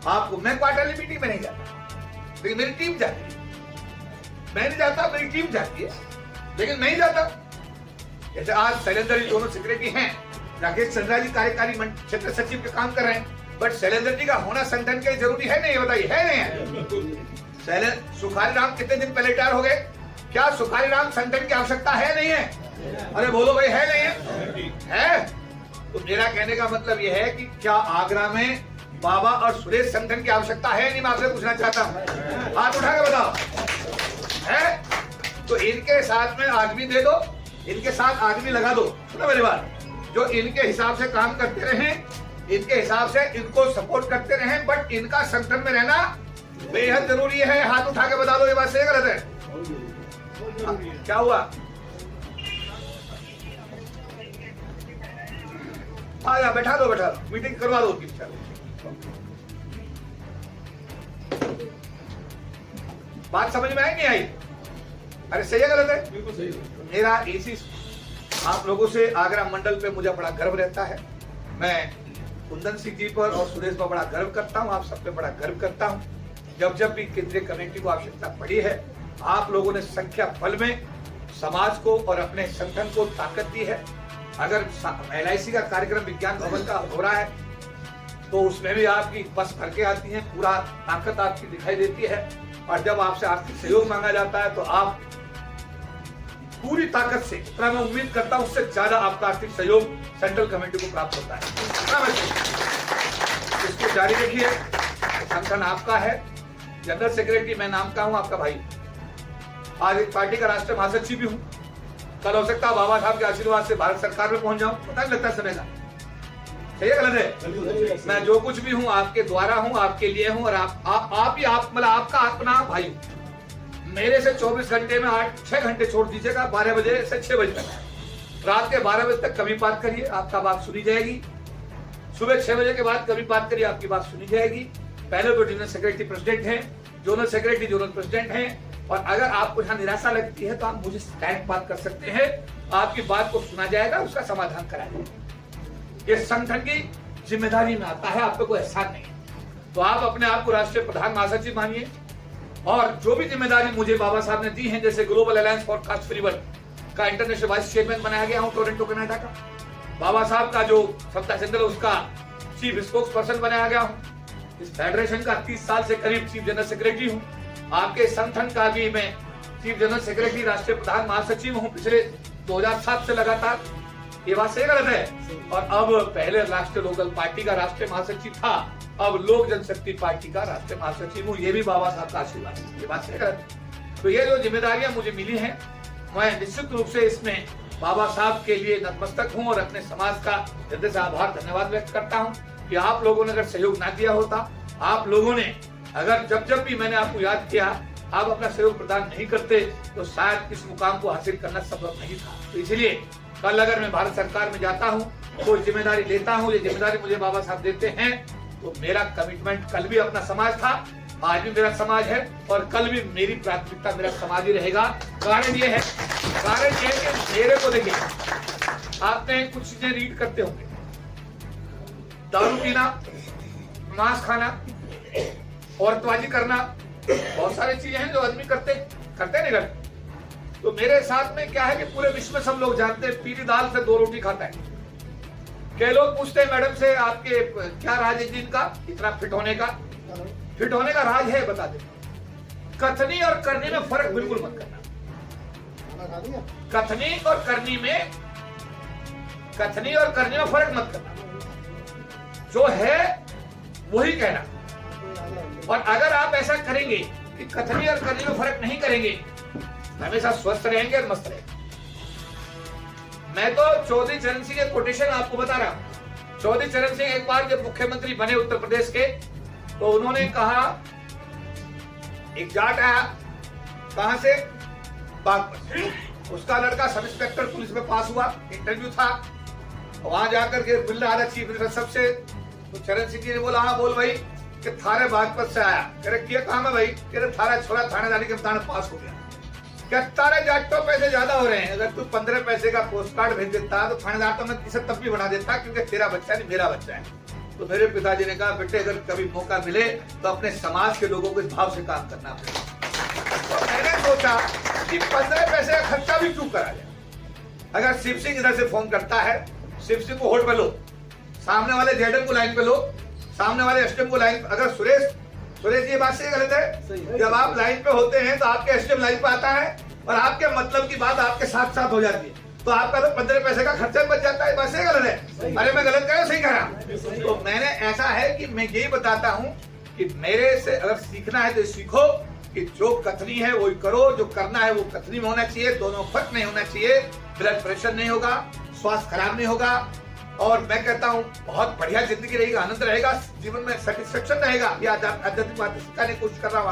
आपको, मैं क्वार्टरली मीटिंग में नहीं जाता, लेकिन मेरी टीम जाती है। मैं नहीं जाता, मेरी टीम जाती है, लेकिन नहीं जाता। जैसे आज शैलेंद्र जी दोनों सेक्रेटरी हैं, राकेश चंद्रा जी कार्यकारी क्षेत्र सचिव के काम कर रहे हैं, बट शैलेंद्र जी का होना संगठन के जरूरी है नहीं? बताइए, है नहीं है? सुखारी राम कितने दिन पहले रिटायर हो गए, क्या सुखारी राम संगठन की आवश्यकता है नहीं है? अरे बोलो भाई, है नहीं है? तो मेरा कहने का मतलब यह है कि क्या आगरा में बाबा और सुरेश संगठन की आवश्यकता है नहीं? मैं आपसे पूछना चाहता हूँ, हाथ उठा के बताओ। है तो इनके साथ में आदमी दे दो, इनके साथ आदमी लगा दो, सुनो मेरी बात, जो इनके हिसाब से काम करते रहे, इनके हिसाब से इनको सपोर्ट करते रहे, बट इनका संगठन में रहना बेहद जरूरी है। हाथ उठा के बता दो, ये बात सही गलत है? क्या हुआ? आया, बैठा दो, मीटिंग करवा दो। बात समझ में आई नहीं आई? अरे सही है गलत है? बिल्कुल सही है। मेरा इसी आप लोगों से आगरा मंडल पे मुझे बड़ा गर्व रहता है। मैं कुंदन सिंह जी पर और सुरेश पर बड़ा गर्व करता हूं, आप सब पे बड़ा गर्व करता हूं। जब भी केंद्रीय कमेटी को आवश्यकता पड़ी है, आप लोगों ने संख्या बल में समाज को और अपने संगठन को ताकत दी है। अगर LIC का कार्यक्रम विज्ञान भवन का हो रहा है तो उसमें भी आपकी बस भर के आती है, पूरा ताकत आपकी दिखाई देती है। और जब आपसे आर्थिक सहयोग मांगा जाता है तो आप पूरी ताकत से, इतना मैं उम्मीद करता हूं उससे ज्यादा आपका आर्थिक सहयोग सेंट्रल कमेटी को प्राप्त होता है। इसको जारी रखिए, संगठन आपका है। जनरल सेक्रेटरी मैं नाम का हूं, आपका भाई। आज एक पार्टी का राष्ट्रीय महासचिव भी हूं। कल हो सकता है बाबा साहब के आशीर्वाद से भारत सरकार में पहुंच जाऊं, पता नहीं लगता समय का। सही है गलत है? मैं जो कुछ भी हूं आपके द्वारा हूं, आपके लिए हूं, और आप ही मतलब आपका अपना भाई हूं। मेरे से 24 घंटे में 6 घंटे छोड़ दीजिएगा, 12 बजे से 6 बजे तक, रात के 12 बजे तक कभी बात करिए, आपका बात सुनी जाएगी। सुबह 6 बजे के बाद कभी बात करिए, आपकी बात सुनी जाएगी। पहले तो जनरल सेक्रेटरी प्रेसिडेंट हैं, जोनल सेक्रेटरी जोनल प्रेसिडेंट हैं। और अगर आपको यहाँ निराशा लगती है तो आप मुझे डायरेक्ट बात कर सकते हैं, आपकी बात को सुना जाएगा, उसका समाधान कराया। ये संगठन की जिम्मेदारी में आता है, आपको कोई एहसान नहीं है। तो आप अपने आप को राष्ट्रीय प्रधान महासचिव मानिए, और जो भी जिम्मेदारी मुझे बाबा साहब ने दी है, जैसे global alliance for caste free world का इंटरनेशनल वाइस चेयरमैन बनाया गया हूं टोरंटो कनाडा का। बाबा साहब का जो सत्ता सेंटर है उसका चीफ स्पोक्स पर्सन बनाया गया हूं। इस फेडरेशन का 30 साल से करीब चीफ जनरल सेक्रेटरी हूं। आपके संगठन का भी मैं चीफ जनरल सेक्रेटरी, राष्ट्रीय प्रधान महासचिव हूं पिछले 2007 से लगातार। ये बात सही गलत है? और अब पहले राष्ट्रीय लोकल पार्टी का राष्ट्रीय महासचिव था, अब लोक जनशक्ति पार्टी का राष्ट्रीय महासचिव हूँ। ये भी बाबा साहब का आशीर्वाद है। ये बात सही गलत है? तो ये जो जिम्मेदारियां मुझे मिली हैं, मैं निश्चित रूप से इसमें बाबा साहब के लिए नतमस्तक हूँ और अपने समाज का हृदय से आभार धन्यवाद व्यक्त करता हूँ कि आप लोगों ने अगर सहयोग ना दिया होता, आप लोगों ने अगर जब भी मैंने आपको याद किया आप अपना सहयोग प्रदान नहीं करते, तो शायद इस मुकाम को हासिल करना संभव नहीं था। तो इसलिए कल अगर मैं भारत सरकार में जाता हूँ, कोई जिम्मेदारी लेता हूँ, ये जिम्मेदारी मुझे बाबा साहब देते हैं, तो मेरा कमिटमेंट कल भी अपना समाज था, आज भी मेरा समाज है और कल भी मेरी प्राथमिकता मेरा समाज ही रहेगा। कारण ये है कि मेरे को देखिए, आपने कुछ चीजें रीड करते होंगे, दारू पीना, मांस खाना, औरतबाजी करना, बहुत सारी चीजें हैं जो आदमी करते नहीं करते। तो मेरे साथ में क्या है कि पूरे विश्व में सब लोग जानते हैं, पीली दाल से 2 रोटी खाता है। कई लोग पूछते हैं मैडम से, आपके क्या राज है दिन का इतना फिट होने का? फिट होने का राज है, बता दे। कथनी और करनी में फर्क बिल्कुल मत करना। कथनी और करनी में फर्क मत करना, जो है वही कहना। और अगर आप ऐसा करेंगे कि कथनी और करनी में फर्क नहीं करेंगे, हमेशा स्वस्थ रहेंगे और मस्त रहेंगे। मैं तो चौधरी चरण सिंह के कोटेशन आपको बता रहा हूं। चौधरी चरण सिंह एक बार जब मुख्यमंत्री बने उत्तर प्रदेश के, तो उन्होंने कहा, एक जाट आया, कहां से? बागपत। उसका लड़का सब इंस्पेक्टर पुलिस में पास हुआ, इंटरव्यू था, वहां जाकर के मिल रहा था चीफ मिनिस्टर सबसे। तो चरण सिंह जी ने बोला, हाँ बोल भाई, कि थारे बागपत से आया। कह रहे किया काम है भाई? कह रहे थारा छोड़ा थानेदारी के इम्तिहान पास हो गया। क्या तारे जाटों पैसे ज्यादा हो रहे हैं? अगर तू 15 पैसे का पोस्ट कार्ड भेज देता तो थानेदार तो मैं इसे तब भी बना देता, क्योंकि तेरा बच्चा नहीं मेरा बच्चा है। तो मेरे पिताजी ने कहा, बेटे अगर कभी मौका मिले तो अपने समाज के लोगों को इस भाव से काम करना पड़ेगा। तो मैंने सोचा कि 15 पैसे का खर्चा भी क्यों करा जाए। अगर शिव सिंह इधर से फोन करता है, शिव सिंह को होल्ड पे लो, सामने वाले जेडन को लाइन पे लो, सामने वाले एसटीएम को लाइन। अगर सुरेश ये बात से गलत है? जब आप लाइन पे होते हैं तो आपके एसटीएम लाइन पे आता है और आपके मतलब की बात आपके साथ साथ हो जाती है, तो आपका तो 15 पैसे का खर्चा बच जाता है। बात से गलत है? अरे मैं गलत कह रहा हूं, सही कह रहा हूं? तो मैंने ऐसा है कि मैं यही बताता हूँ कि मेरे से अगर सीखना है तो सीखो कि जो कथनी है वही करो, जो करना है वो कथनी में होना चाहिए, दोनों फर्क नहीं होना चाहिए। ब्लड प्रेशर नहीं होगा, स्वास्थ्य खराब नहीं होगा, और मैं कहता हूँ बहुत बढ़िया जिंदगी रहेगी, आनंद रहेगा, जीवन में सेटिस्फेक्शन रहेगा। ये आध्यात्मिक बात सिखाने की कोशिश कर रहा हूँ।